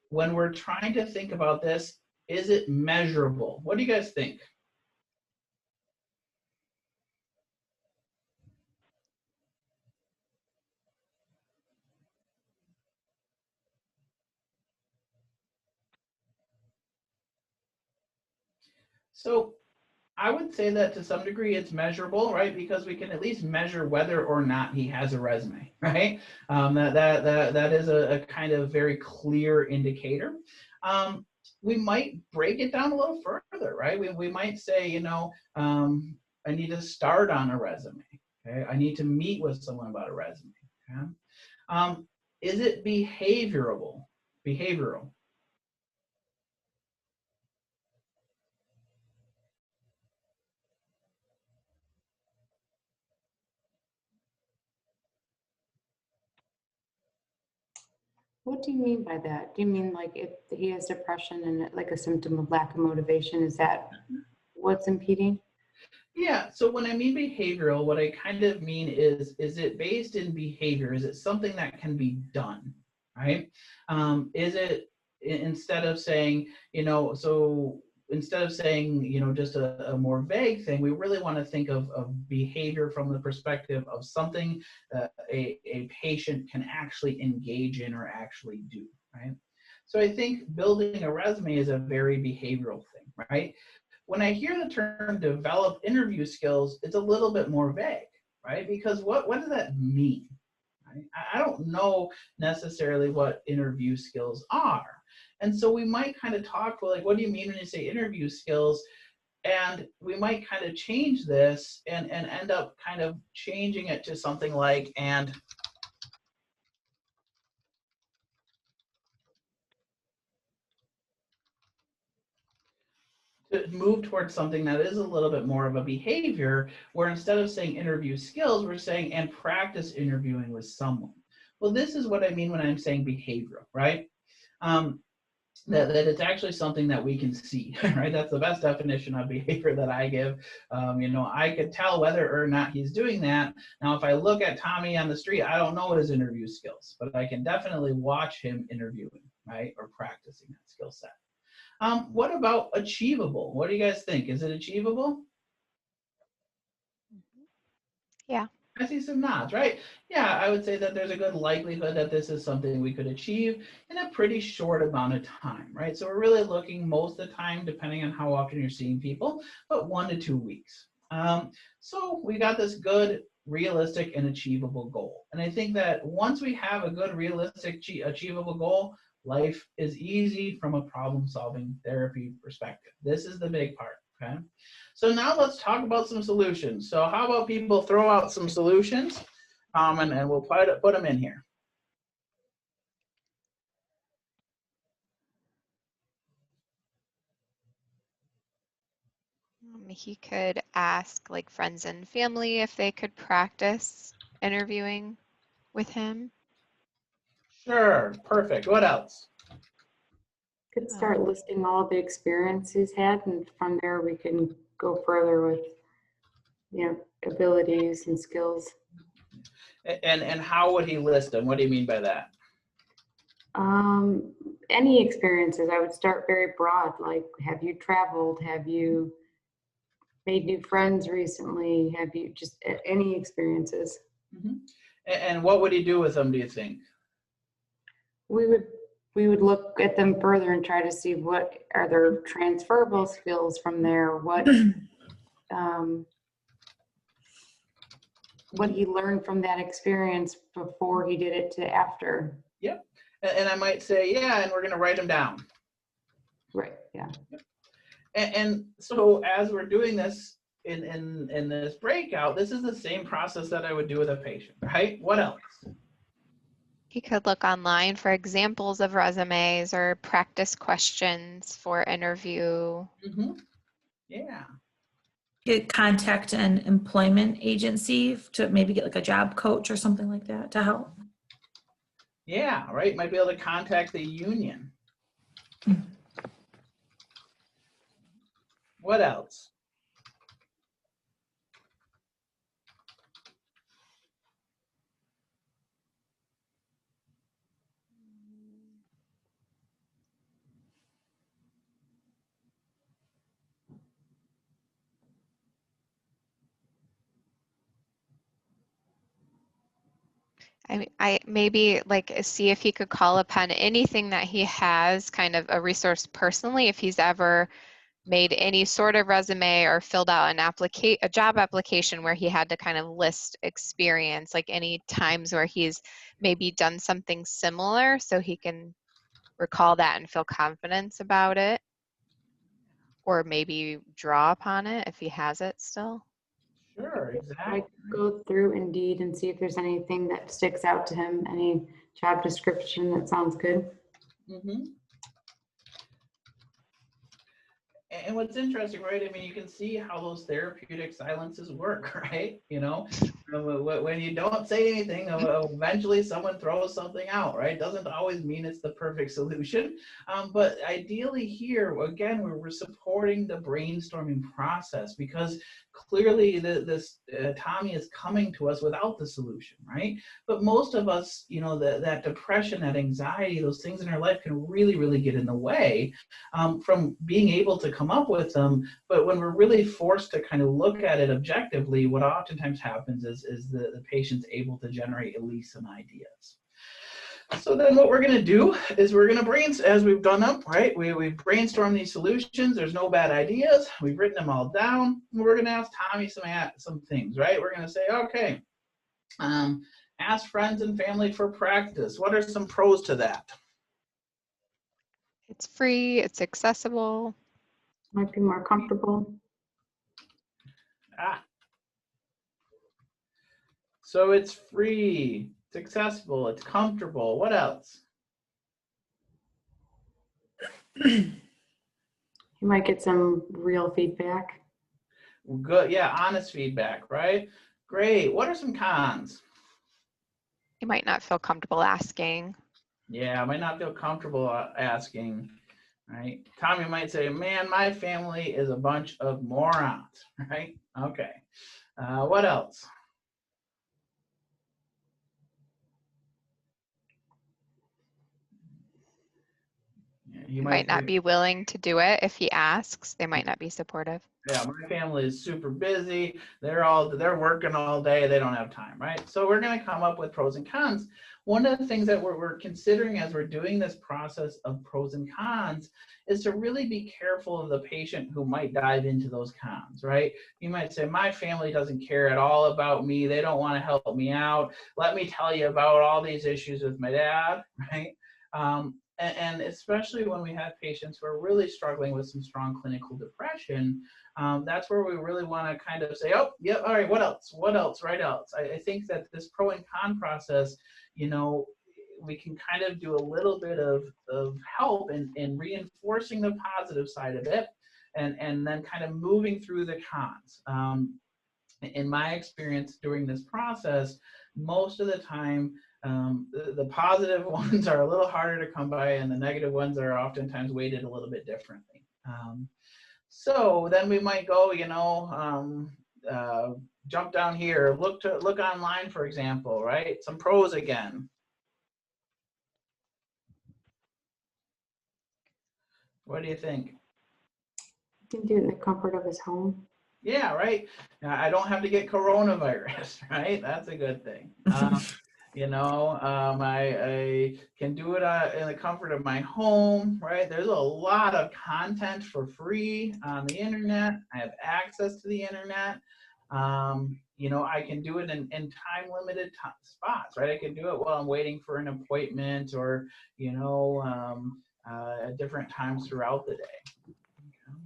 Speaker 2: When we're trying to think about this, is it measurable? What do you guys think? So I would say that to some degree it's measurable, right? Because we can at least measure whether or not he has a resume, right? That is a kind of very clear indicator. We might break it down a little further, right? We might say, I need to start on a resume. Okay, I need to meet with someone about a resume. Okay? Is it behavioral? Behavioral.
Speaker 3: What do you mean by that? Do you mean like if he has depression and like a symptom of lack of motivation, is that what's impeding?
Speaker 2: Yeah, so when I mean behavioral, what I kind of mean is it based in behavior? Is it something that can be done, right? Is it instead of saying, so instead of saying, just a more vague thing, we really want to think of behavior from the perspective of something that a patient can actually engage in or actually do, right? So I think building a resume is a very behavioral thing, right? When I hear the term develop interview skills, it's a little bit more vague, right? Because what does that mean? Right? I don't know necessarily what interview skills are. And so we might kind of talk, like, what do you mean when you say interview skills? And we might kind of change this and end up kind of changing it to something like, and to move towards something that is a little bit more of a behavior, where instead of saying interview skills, we're saying and practice interviewing with someone. Well, this is what I mean when I'm saying behavioral, right? That it's actually something that we can see, right? That's the best definition of behavior that I give. I could tell whether or not he's doing that. Now, if I look at Tommy on the street, I don't know his interview skills, but I can definitely watch him interviewing, right? Or practicing that skill set. What about achievable? What do you guys think? Is it achievable?
Speaker 5: Yeah.
Speaker 2: I see some nods, right? Yeah, I would say that there's a good likelihood that this is something we could achieve in a pretty short amount of time, right? So we're really looking most of the time, depending on how often you're seeing people, but 1 to 2 weeks. So we got this good, realistic, and achievable goal. And I think that once we have a good, realistic, achievable goal, life is easy from a problem-solving therapy perspective. This is the big part, okay? So now let's talk about some solutions. So how about people throw out some solutions, and we'll put them in here.
Speaker 5: He could ask like friends and family if they could practice interviewing with him.
Speaker 2: Sure, perfect. What else?
Speaker 3: Could start listing all of the experience he's had, and from there we can go further with, abilities and skills.
Speaker 2: And how would he list them? What do you mean by that?
Speaker 3: Any experiences, I would start very broad, like have you traveled? Have you made new friends recently? Have you just any experiences?
Speaker 2: Mhm. And what would he do with them, do you think?
Speaker 3: We would look at them further and try to see what are their transferable skills from there, what he learned from that experience before he did it to after.
Speaker 2: Yep. And I might say, yeah, and we're going to write them down.
Speaker 3: Right, yeah.
Speaker 2: And so as we're doing this in this breakout, this is the same process that I would do with a patient, right? What else?
Speaker 5: You could look online for examples of resumes or practice questions for interview.
Speaker 2: Mm-hmm. Yeah.
Speaker 4: Get contact an employment agency to maybe get like a job coach or something like that to help.
Speaker 2: Yeah, right. Might be able to contact the union. What else?
Speaker 5: I maybe like see if he could call upon anything that he has, kind of a resource personally, if he's ever made any sort of resume or filled out a job application where he had to kind of list experience, like any times where he's maybe done something similar, so he can recall that and feel confidence about it, or maybe draw upon it if he has it still.
Speaker 2: Sure,
Speaker 3: I
Speaker 2: exactly.
Speaker 3: go through Indeed and see if there's anything that sticks out to him, any job description that sounds good.
Speaker 2: Mm-hmm. And what's interesting, right? I mean, you can see how those therapeutic silences work, right? You know, when you don't say anything, eventually someone throws something out, right? Doesn't always mean it's the perfect solution. But ideally here, again, we're supporting the brainstorming process because clearly Tommy is coming to us without the solution, right? But most of us, you know, that depression, that anxiety, those things in our life can really, really get in the way from being able to come up with them. But when we're really forced to kind of look at it objectively, what oftentimes happens is the patient's able to generate at least some ideas. So then what we're going to do is we're going to brainstorm, as we've done them, right? We brainstorm these solutions. There's no bad ideas. We've written them all down. We're going to ask Tommy some things, right? We're going to say, okay, ask friends and family for practice. What are some pros to that?
Speaker 5: It's free, it's accessible.
Speaker 3: Might be more comfortable.
Speaker 2: So it's free, it's accessible, it's comfortable. What else?
Speaker 3: You might get some real feedback.
Speaker 2: Good, yeah, honest feedback, right? Great. What are some cons?
Speaker 5: You might not feel comfortable asking.
Speaker 2: Yeah, I might not feel comfortable asking, right? Tommy might say, man, my family is a bunch of morons, right? Okay. What else?
Speaker 5: You might not be willing to do it if he asks. They might not be supportive.
Speaker 2: Yeah, my family is super busy. They're working all day. They don't have time, right? So we're going to come up with pros and cons. One of the things that we're considering as we're doing this process of pros and cons is to really be careful of the patient who might dive into those cons, right? You might say, my family doesn't care at all about me. They don't want to help me out. Let me tell you about all these issues with my dad, right? And especially when we have patients who are really struggling with some strong clinical depression, that's where we really want to kind of say, oh, yeah, all right, what else? What else? Right else? I think that this pro and con process, you know, we can kind of do a little bit of help in reinforcing the positive side of it and then kind of moving through the cons. In my experience during this process, most of the time, the positive ones are a little harder to come by and the negative ones are oftentimes weighted a little bit differently. So then we might go, you know, jump down here, look online, for example, right? Some pros again. What do you think?
Speaker 3: You can do it in the comfort of his home.
Speaker 2: Yeah, right. I don't have to get coronavirus, right? That's a good thing. I can do it in the comfort of my home, right? There's a lot of content for free on the internet. I have access to the internet. I can do it in time limited spots, right? I can do it while I'm waiting for an appointment or, at different times throughout the day. Okay.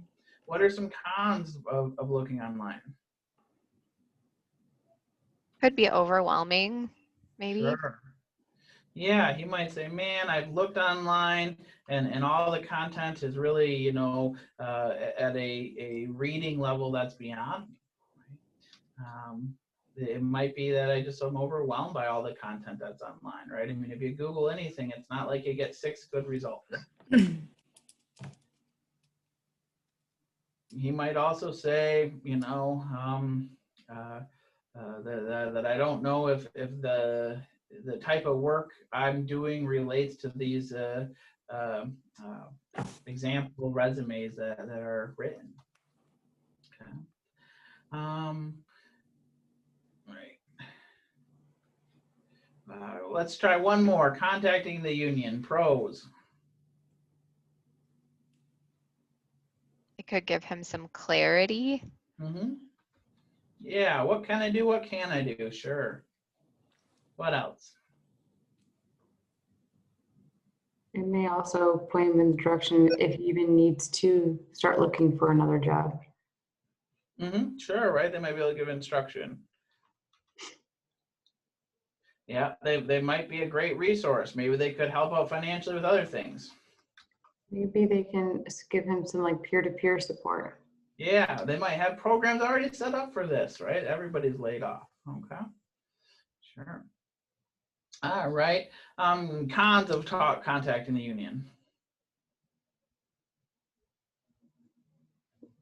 Speaker 2: What are some cons of looking online?
Speaker 5: Could be overwhelming, maybe.
Speaker 2: Sure. Yeah, he might say, man, I've looked online and all the content is really, at a reading level that's beyond me. Right? It might be that I just am overwhelmed by all the content that's online, right? I mean, if you Google anything, it's not like you get 6 good results. He might also say, that I don't know if the type of work I'm doing relates to these example resumes that are written. Okay. Right. Let's try one more. Contacting the union. Pros.
Speaker 5: It could give him some clarity.
Speaker 2: Mm-hmm. Yeah, what can I do? What can I do? Sure. What else?
Speaker 3: It may also point him in the direction if he even needs to start looking for another job.
Speaker 2: Mm-hmm. Sure, right? They might be able to give instruction. Yeah, they might be a great resource. Maybe they could help out financially with other things.
Speaker 3: Maybe they can give him some like peer-to-peer support.
Speaker 2: Yeah, they might have programs already set up for this, right? Everybody's laid off. Okay, sure. All right. Cons of contacting the union.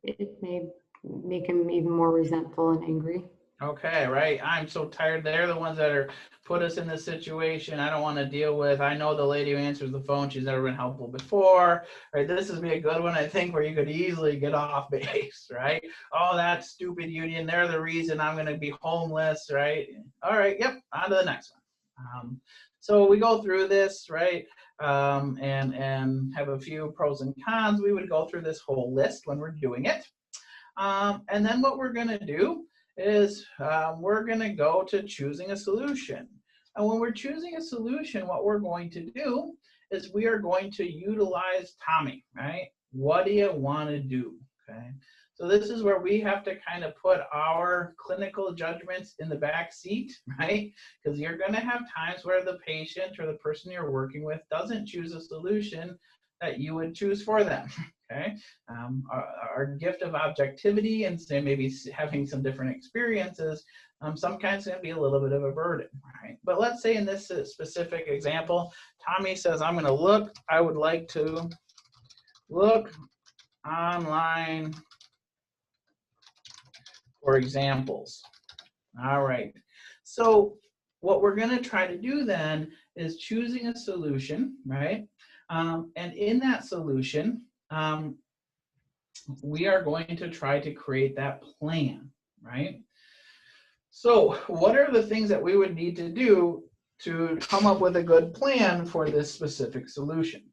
Speaker 3: It may make him even more resentful and angry.
Speaker 2: Okay, right. I'm so tired. They're the ones that are put us in this situation. I don't want to deal with. I know the lady who answers the phone. She's never been helpful before. Right. This would be a good one, I think, where you could easily get off base. Right. Oh, that stupid union. They're the reason I'm going to be homeless. Right. All right. Yep. On to the next one. So we go through this, right, and have a few pros and cons. We would go through this whole list when we're doing it. And then what we're going to do is we're going to go to choosing a solution. And when we're choosing a solution, what we're going to do is we are going to utilize Tommy, right? What do you want to do? Okay. So this is where we have to kind of put our clinical judgments in the back seat, right? Because you're going to have times where the patient or the person you're working with doesn't choose a solution that you would choose for them. Okay, our gift of objectivity and say maybe having some different experiences, sometimes going to be a little bit of a burden, right? But let's say in this specific example, Tommy says, I'm going to look, I would like to look online for examples. All right, so what we're going to try to do then is choosing a solution, right? And in that solution, we are going to try to create that plan, right? So what are the things that we would need to do to come up with a good plan for this specific solution?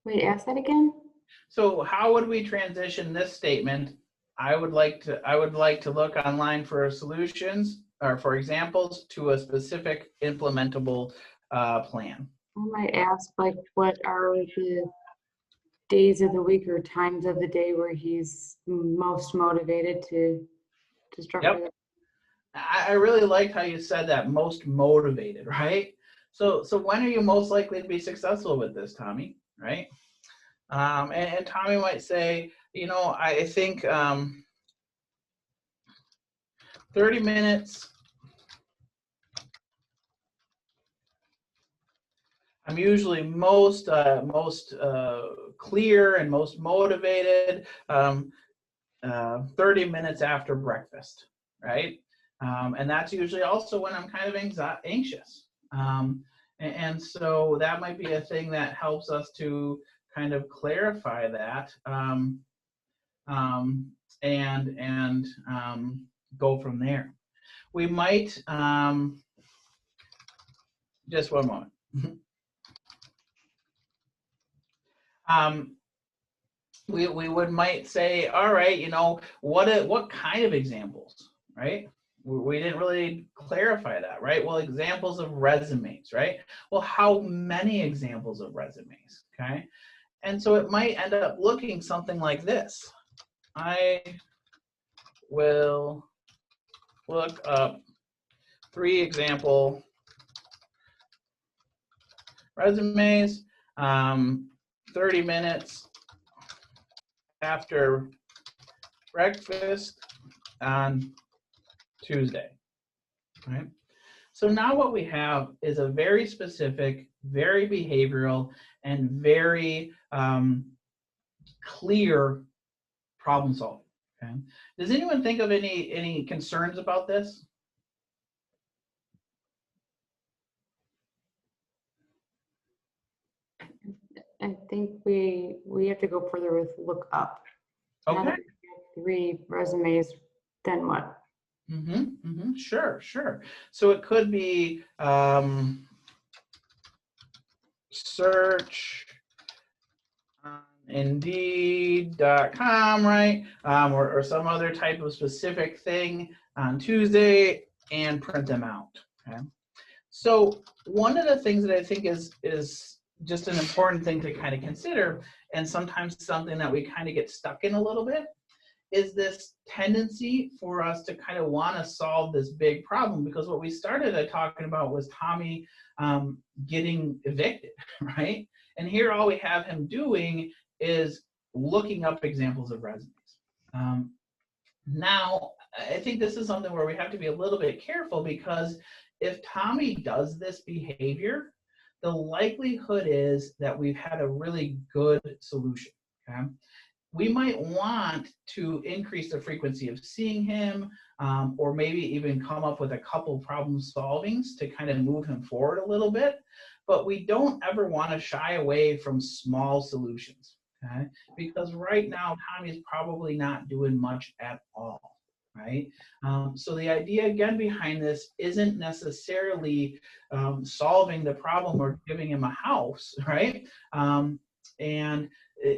Speaker 3: Wait, ask that again?
Speaker 2: So how would we transition this statement? I would like to look online for solutions or for examples to a specific implementable plan.
Speaker 3: I might ask, like, what are the days of the week or times of the day where he's most motivated to structure
Speaker 2: Yep. I really liked how you said that, most motivated, right? So when are you most likely to be successful with this, Tommy, right? And Tommy might say, I think 30 minutes. I'm usually most clear and most motivated 30 minutes after breakfast, right? And that's usually also when I'm kind of anxious. And so that might be a thing that helps us to kind of clarify that and go from there. We might, just one moment. We might say, all right, you know, what kind of examples, right? We didn't really clarify that, right? Well, examples of resumes, right? Well, how many examples of resumes, okay? And so it might end up looking something like this. I will look up 3 example resumes, 30 minutes after breakfast on Tuesday, right? So now what we have is a very specific, very behavioral, and very clear problem solving, okay? Does anyone think of any concerns about this?
Speaker 3: I think we have to go further with look up. Now
Speaker 2: Okay.
Speaker 3: that we have 3 resumes, then what?
Speaker 2: Sure. So it could be search on Indeed.com, right? Or some other type of specific thing on Tuesday and print them out. Okay. So one of the things that I think is just an important thing to kind of consider, and sometimes something that we kind of get stuck in a little bit, is this tendency for us to kind of want to solve this big problem, because what we started talking about was Tommy getting evicted, right? And here all we have him doing is looking up examples of resumes. Now, I think this is something where we have to be a little bit careful, because if Tommy does this behavior, the likelihood is that we've had a really good solution, okay? We might want to increase the frequency of seeing him, or maybe even come up with a couple problem solvings to kind of move him forward a little bit. But we don't ever want to shy away from small solutions, okay? Because right now, Tommy's probably not doing much at all, right? So the idea, again, behind this isn't necessarily solving the problem or giving him a house, right? And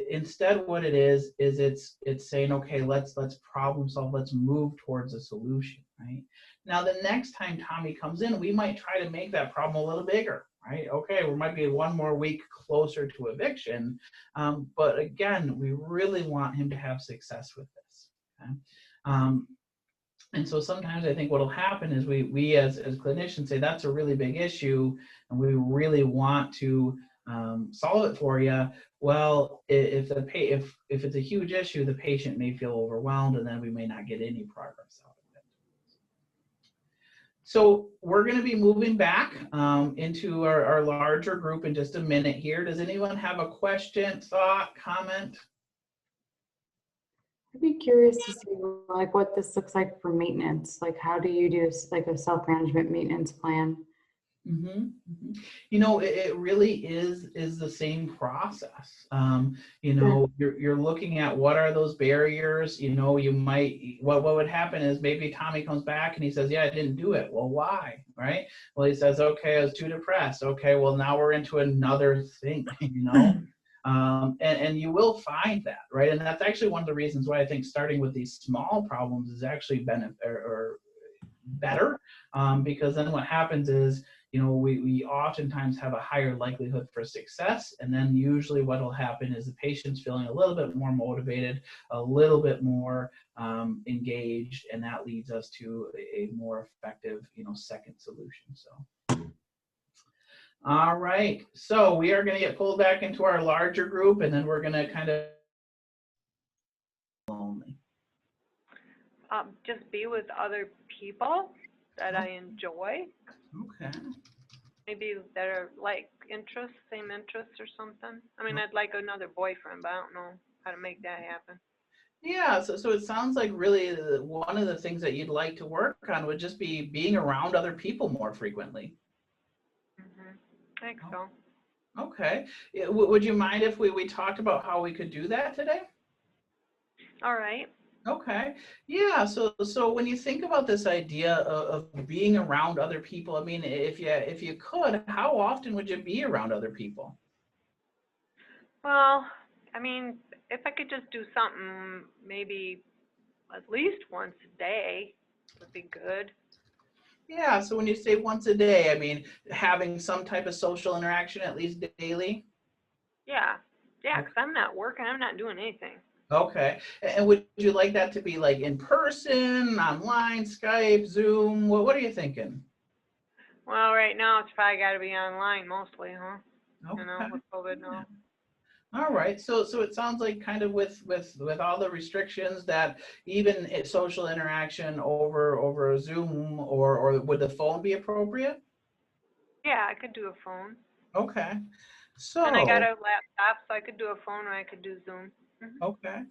Speaker 2: instead what it is it's saying, okay, let's problem solve, let's move towards a solution, right? Now the next time Tommy comes in, we might try to make that problem a little bigger, right? Okay, we might be 1 more week closer to eviction, but again, we really want him to have success with this, okay? And so sometimes I think what'll happen is we as clinicians say, that's a really big issue and we really want to solve it for you. Well, if it's a huge issue, the patient may feel overwhelmed, and then we may not get any progress out of it. So we're going to be moving back into our larger group in just a minute here. Does anyone have a question, thought, comment?
Speaker 3: I'd be curious to see like what this looks like for maintenance. Like how do you do like a self-management maintenance plan?
Speaker 2: You know, it really is the same process. You know, you're looking at what are those barriers. You know, you might, what would happen is maybe Tommy comes back and he says, yeah, I didn't do it. Well, why, right? Well, he says, okay, I was too depressed. Okay, well, now we're into another thing, you know. And you will find that, right? And that's actually one of the reasons why I think starting with these small problems is actually better, because then what happens is, you know, we oftentimes have a higher likelihood for success, and then usually what will happen is the patient's feeling a little bit more motivated, a little bit more engaged, and that leads us to a more effective, you know, second solution. So. All right, so we are going to get pulled back into our larger group, and then we're going to kind of lonely.
Speaker 6: Just be with other people that I enjoy.
Speaker 2: Okay.
Speaker 6: Maybe that are like interests, same interests or something. I mean, I'd like another boyfriend, but I don't know how to make that happen.
Speaker 2: Yeah, so it sounds like really one of the things that you'd like to work on would just be being around other people more frequently.
Speaker 6: think so.
Speaker 2: Okay. Yeah, would you mind if we talked about how we could do that today?
Speaker 6: All right.
Speaker 2: Okay. Yeah. So when you think about this idea of being around other people, I mean, if you could, how often would you be around other people?
Speaker 6: Well, I mean, if I could just do something maybe at least once a day would be good.
Speaker 2: Yeah. So when you say once a day, I mean having some type of social interaction at least daily.
Speaker 6: Yeah. Yeah, 'cause I'm not working. I'm not doing anything.
Speaker 2: Okay. And would you like that to be like in person, online, Skype, Zoom? What are you thinking?
Speaker 6: Well, right now it's probably got to be online mostly, huh? You know,
Speaker 2: Okay.
Speaker 6: with COVID now.
Speaker 2: All right. So it sounds like kind of with all the restrictions that even social interaction over Zoom or would the phone be appropriate?
Speaker 6: Yeah, I could do a phone.
Speaker 2: Okay.
Speaker 6: And I got
Speaker 2: So
Speaker 6: a laptop, so I could do a phone or I could do Zoom.
Speaker 2: okay.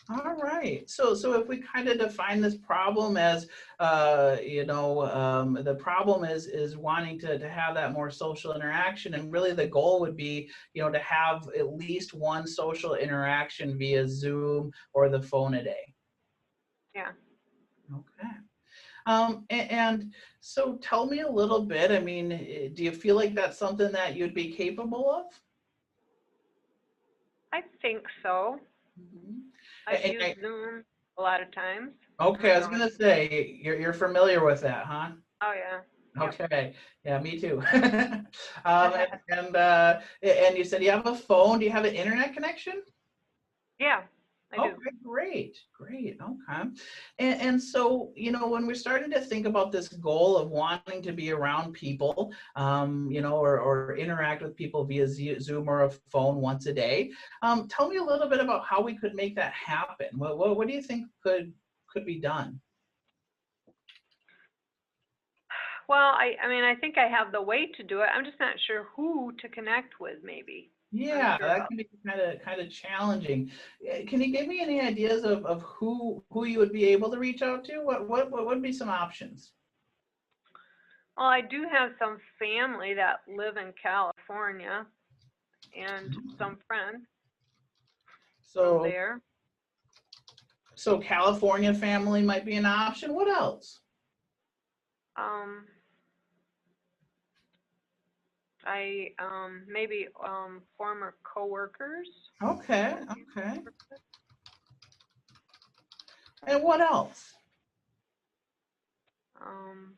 Speaker 2: All right. So if we kind of define this problem as, the problem is wanting to have that more social interaction, and really the goal would be, to have at least one social interaction via Zoom or the phone a day.
Speaker 6: Yeah.
Speaker 2: Okay. And so tell me a little bit. I mean, do you feel like that's something that you'd be capable of?
Speaker 6: I think so.
Speaker 2: Mhm.
Speaker 6: I've
Speaker 2: And
Speaker 6: used Zoom a lot of times.
Speaker 2: okay, I was
Speaker 6: know how
Speaker 2: gonna
Speaker 6: to-
Speaker 2: say you're familiar with that, huh?
Speaker 6: Oh, yeah. Yep.
Speaker 2: Okay, yeah, me too. And you said you have a phone. Do you have an internet connection?
Speaker 6: Yeah, I do.
Speaker 2: Okay, great, great. Okay, and so when we're starting to think about this goal of wanting to be around people, or interact with people via Zoom or a phone once a day, tell me a little bit about how we could make that happen. What do you think could be done?
Speaker 6: Well, I mean, I think I have the way to do it. I'm just not sure who to connect with, maybe. I'm not
Speaker 2: Yeah,
Speaker 6: sure
Speaker 2: that
Speaker 6: about.
Speaker 2: can be kind of challenging. Can you give me any ideas of who you would be able to reach out to? What would be some options?
Speaker 6: Well, I do have some family that live in California and some friends from
Speaker 2: So
Speaker 6: there.
Speaker 2: so California family might be an option. What else?
Speaker 6: Um, I maybe former coworkers.
Speaker 2: Okay, okay. And what else?
Speaker 6: Um,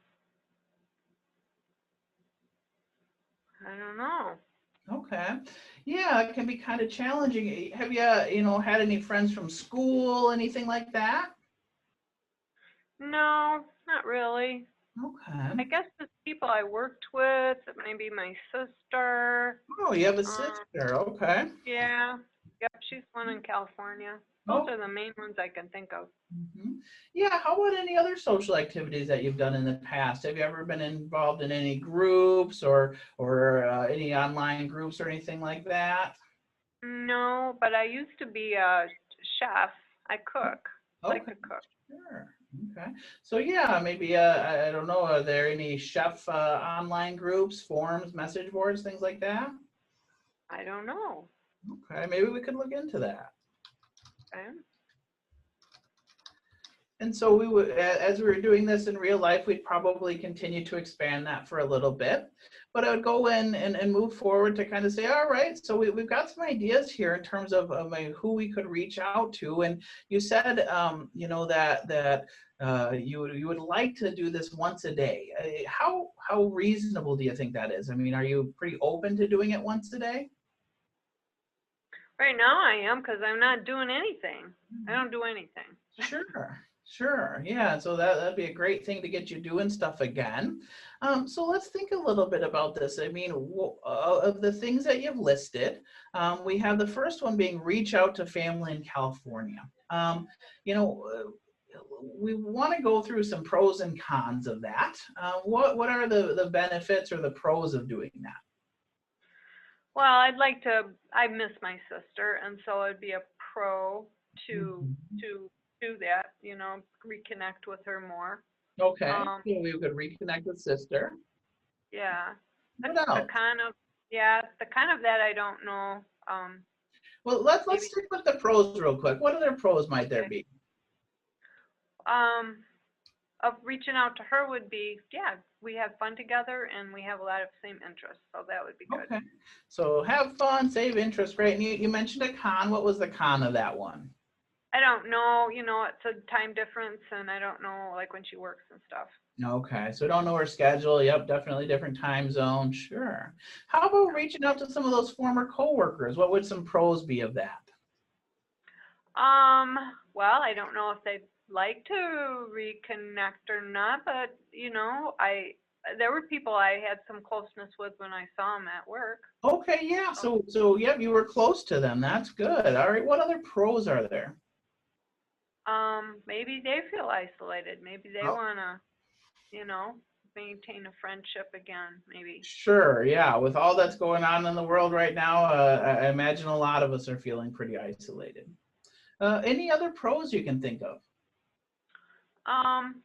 Speaker 6: I don't know.
Speaker 2: Okay. Yeah, it can be kind of challenging. Have you, had any friends from school, anything like that?
Speaker 6: No, not really. I
Speaker 2: Okay.
Speaker 6: guess the people I worked with, maybe my sister.
Speaker 2: Oh, you have a
Speaker 6: Um,
Speaker 2: sister. Okay.
Speaker 6: yeah. Yep, she's one in California. Those
Speaker 2: Oh.
Speaker 6: are the main ones I can think of.
Speaker 2: Mhm. Yeah, how about any other social activities that you've done in the past? Have you ever been involved in any groups or any online groups or anything like that?
Speaker 6: No, but I used to be a chef. I cook. Like
Speaker 2: Okay,
Speaker 6: to cook.
Speaker 2: sure. Okay. So yeah, maybe I don't know, are there any chef online groups, forums, message boards, things like that?
Speaker 6: I don't know.
Speaker 2: Okay, maybe we could look into that.
Speaker 6: Okay.
Speaker 2: And so we would, as we were doing this in real life, we'd probably continue to expand that for a little bit. But I would go in and move forward to kind of say, all right, so we've got some ideas here in terms of who we could reach out to. And you said, that you would like to do this once a day. How reasonable do you think that is? I mean, are you pretty open to doing it once a day?
Speaker 6: Right now I am because I'm not doing anything. I don't do anything.
Speaker 2: Sure. Yeah, so that'd be a great thing to get you doing stuff again. So let's think a little bit about this. I mean, of the things that you've listed, we have the first one being reach out to family in California. You know, we want to go through some pros and cons of that. What are the benefits or the pros of doing that?
Speaker 6: Well, I miss my sister, and so it'd be a pro to
Speaker 2: Mhm.
Speaker 6: to do that, reconnect with her more.
Speaker 2: Okay,
Speaker 6: Um,
Speaker 2: so we could reconnect with sister.
Speaker 6: yeah.
Speaker 2: What
Speaker 6: A
Speaker 2: else?
Speaker 6: con of Yeah, the kind of that I don't know.
Speaker 2: Well, let's
Speaker 6: Maybe,
Speaker 2: stick with the pros real quick. What other pros might there
Speaker 6: okay.
Speaker 2: be?
Speaker 6: Of reaching out to her would be, yeah, we have fun together and we have a lot of same interests, so that would be good.
Speaker 2: Okay. So have fun, save interest, great. And you mentioned a con. What was the con of that one?
Speaker 6: I don't know, it's a time difference and I don't know like when she works and stuff.
Speaker 2: Okay, so don't know her schedule. Yep, definitely different time zone. Sure. How about reaching out to some of those former coworkers? What would some pros be of that?
Speaker 6: Well, I don't know if they'd like to reconnect or not, but there were people I had some closeness with when I saw them at work.
Speaker 2: Okay, yeah. So yep, you were close to them. That's good. All right. What other pros are there?
Speaker 6: Maybe they feel isolated. Maybe they
Speaker 2: Oh,
Speaker 6: wanna, maintain a friendship again, maybe.
Speaker 2: sure. Yeah. With all that's going on in the world right now, I imagine a lot of us are feeling pretty isolated. Any other pros you can think of?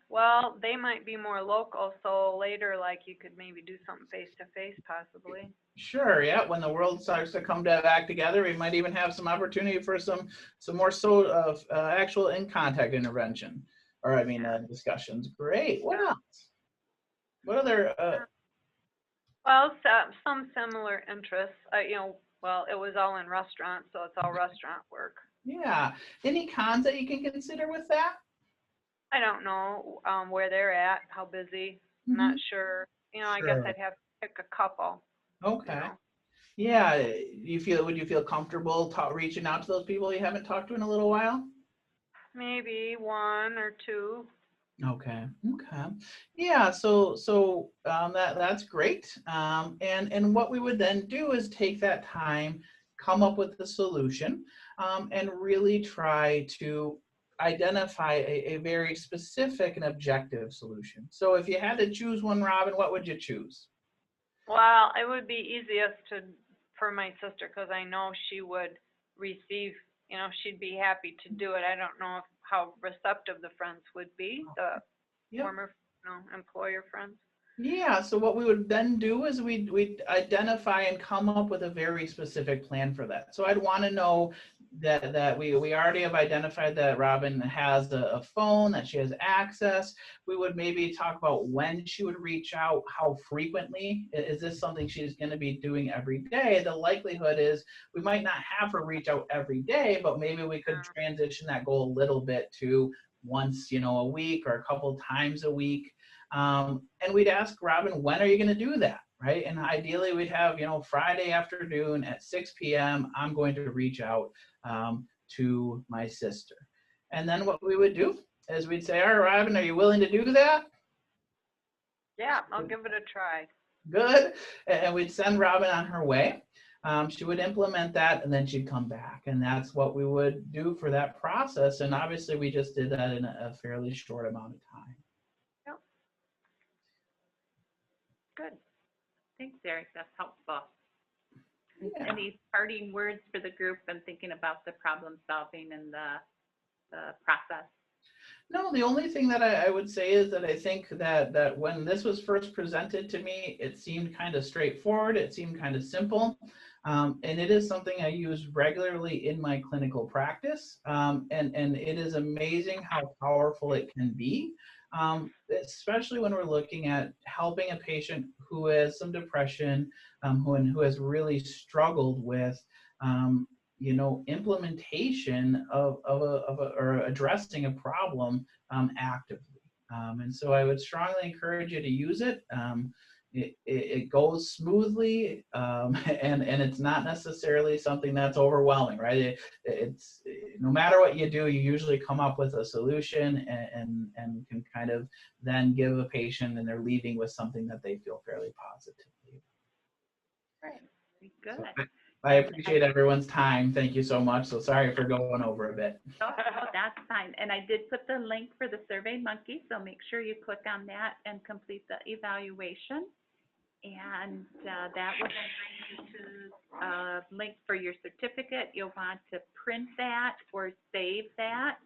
Speaker 6: Well, they might be more local, so later, like, you could maybe do something face to face, possibly.
Speaker 2: Sure, yeah. When the world starts to come back together, we might even have some opportunity for some more actual in contact intervention, or I mean
Speaker 6: Yeah.
Speaker 2: discussions. Great. What
Speaker 6: Yeah.
Speaker 2: else? What other?
Speaker 6: Well, some similar interests. Well, it was all in restaurants, so it's all restaurant work.
Speaker 2: Yeah. Any cons that you can consider with that?
Speaker 6: I don't know where they're at, how busy. Not
Speaker 2: Mhm.
Speaker 6: sure. I guess
Speaker 2: Sure.
Speaker 6: I'd have to pick a couple. You
Speaker 2: Okay.
Speaker 6: know,
Speaker 2: Yeah. Would you feel comfortable reaching out to those people you haven't talked to in a little while?
Speaker 6: maybe one or two.
Speaker 2: Okay. Okay. Yeah. So that's great. And what we would then do is take that time, come up with the solution, and really try to identify a very specific and objective solution. So if you had to choose one, Robin, what would you choose?
Speaker 6: Well, it would be easiest for my sister because I know she would receive. She'd be happy to do it. I don't know how receptive the friends would be, the
Speaker 2: Yep.
Speaker 6: former, employer friends.
Speaker 2: Yeah, so what we would then do is we'd identify and come up with a very specific plan for that. So I'd want to know that we already have identified that Robin has a phone, that she has access. We would maybe talk about when she would reach out, how frequently. Is this something she's going to be doing every day? The likelihood is we might not have her reach out every day, but maybe we could transition that goal a little bit to once, a week or a couple times a week. And we'd ask Robin, when are you going to do that? Right. And ideally, we'd have, Friday afternoon at 6 p.m., I'm going to reach out to my sister. And then what we would do is we'd say, all right, Robin, are you willing to do that?
Speaker 6: Yeah, I'll give it a try.
Speaker 2: Good. And we'd send Robin on her way. She would implement that and then she'd come back. And that's what we would do for that process. And obviously, we just did that in a fairly short amount of time.
Speaker 6: Yep.
Speaker 1: Good. Thanks, Eric. That's helpful.
Speaker 2: Yeah.
Speaker 1: Any parting words for the group and thinking about the problem solving and the process?
Speaker 2: No, the only thing that I would say is that I think that when this was first presented to me, it seemed kind of straightforward. It seemed kind of simple. And it is something I use regularly in my clinical practice. And it is amazing how powerful it can be, especially when we're looking at helping a patient who has some depression, who has really struggled with implementation of or addressing a problem actively. And so I would strongly encourage you to use it. It goes smoothly, and it's not necessarily something that's overwhelming, right? It's no matter what you do, you usually come up with a solution and can kind of then give a patient, and they're leaving with something that they feel fairly positively.
Speaker 1: Right. Good.
Speaker 2: So I appreciate everyone's time. Thank you so much. So sorry for going over a bit.
Speaker 1: No, that's fine. And I did put the link for the Survey Monkey, so make sure you click on that and complete the evaluation. And that will then bring you to a link for your certificate. You'll want to print that or save that.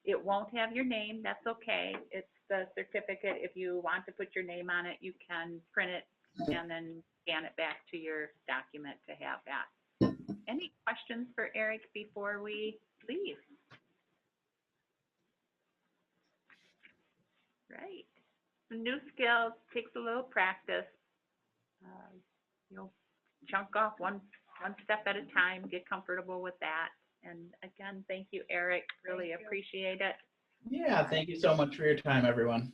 Speaker 1: It won't have your name. That's okay. It's the certificate. If you want to put your name on it, you can print it, and then scan it back to your document to have that. Any questions for Eric before we leave? Right. Some new skills, takes a little practice. You'll chunk off one step at a time, get comfortable with that. And again, thank you, Eric. Really appreciate it.
Speaker 2: Yeah, thank you so much for your time, everyone.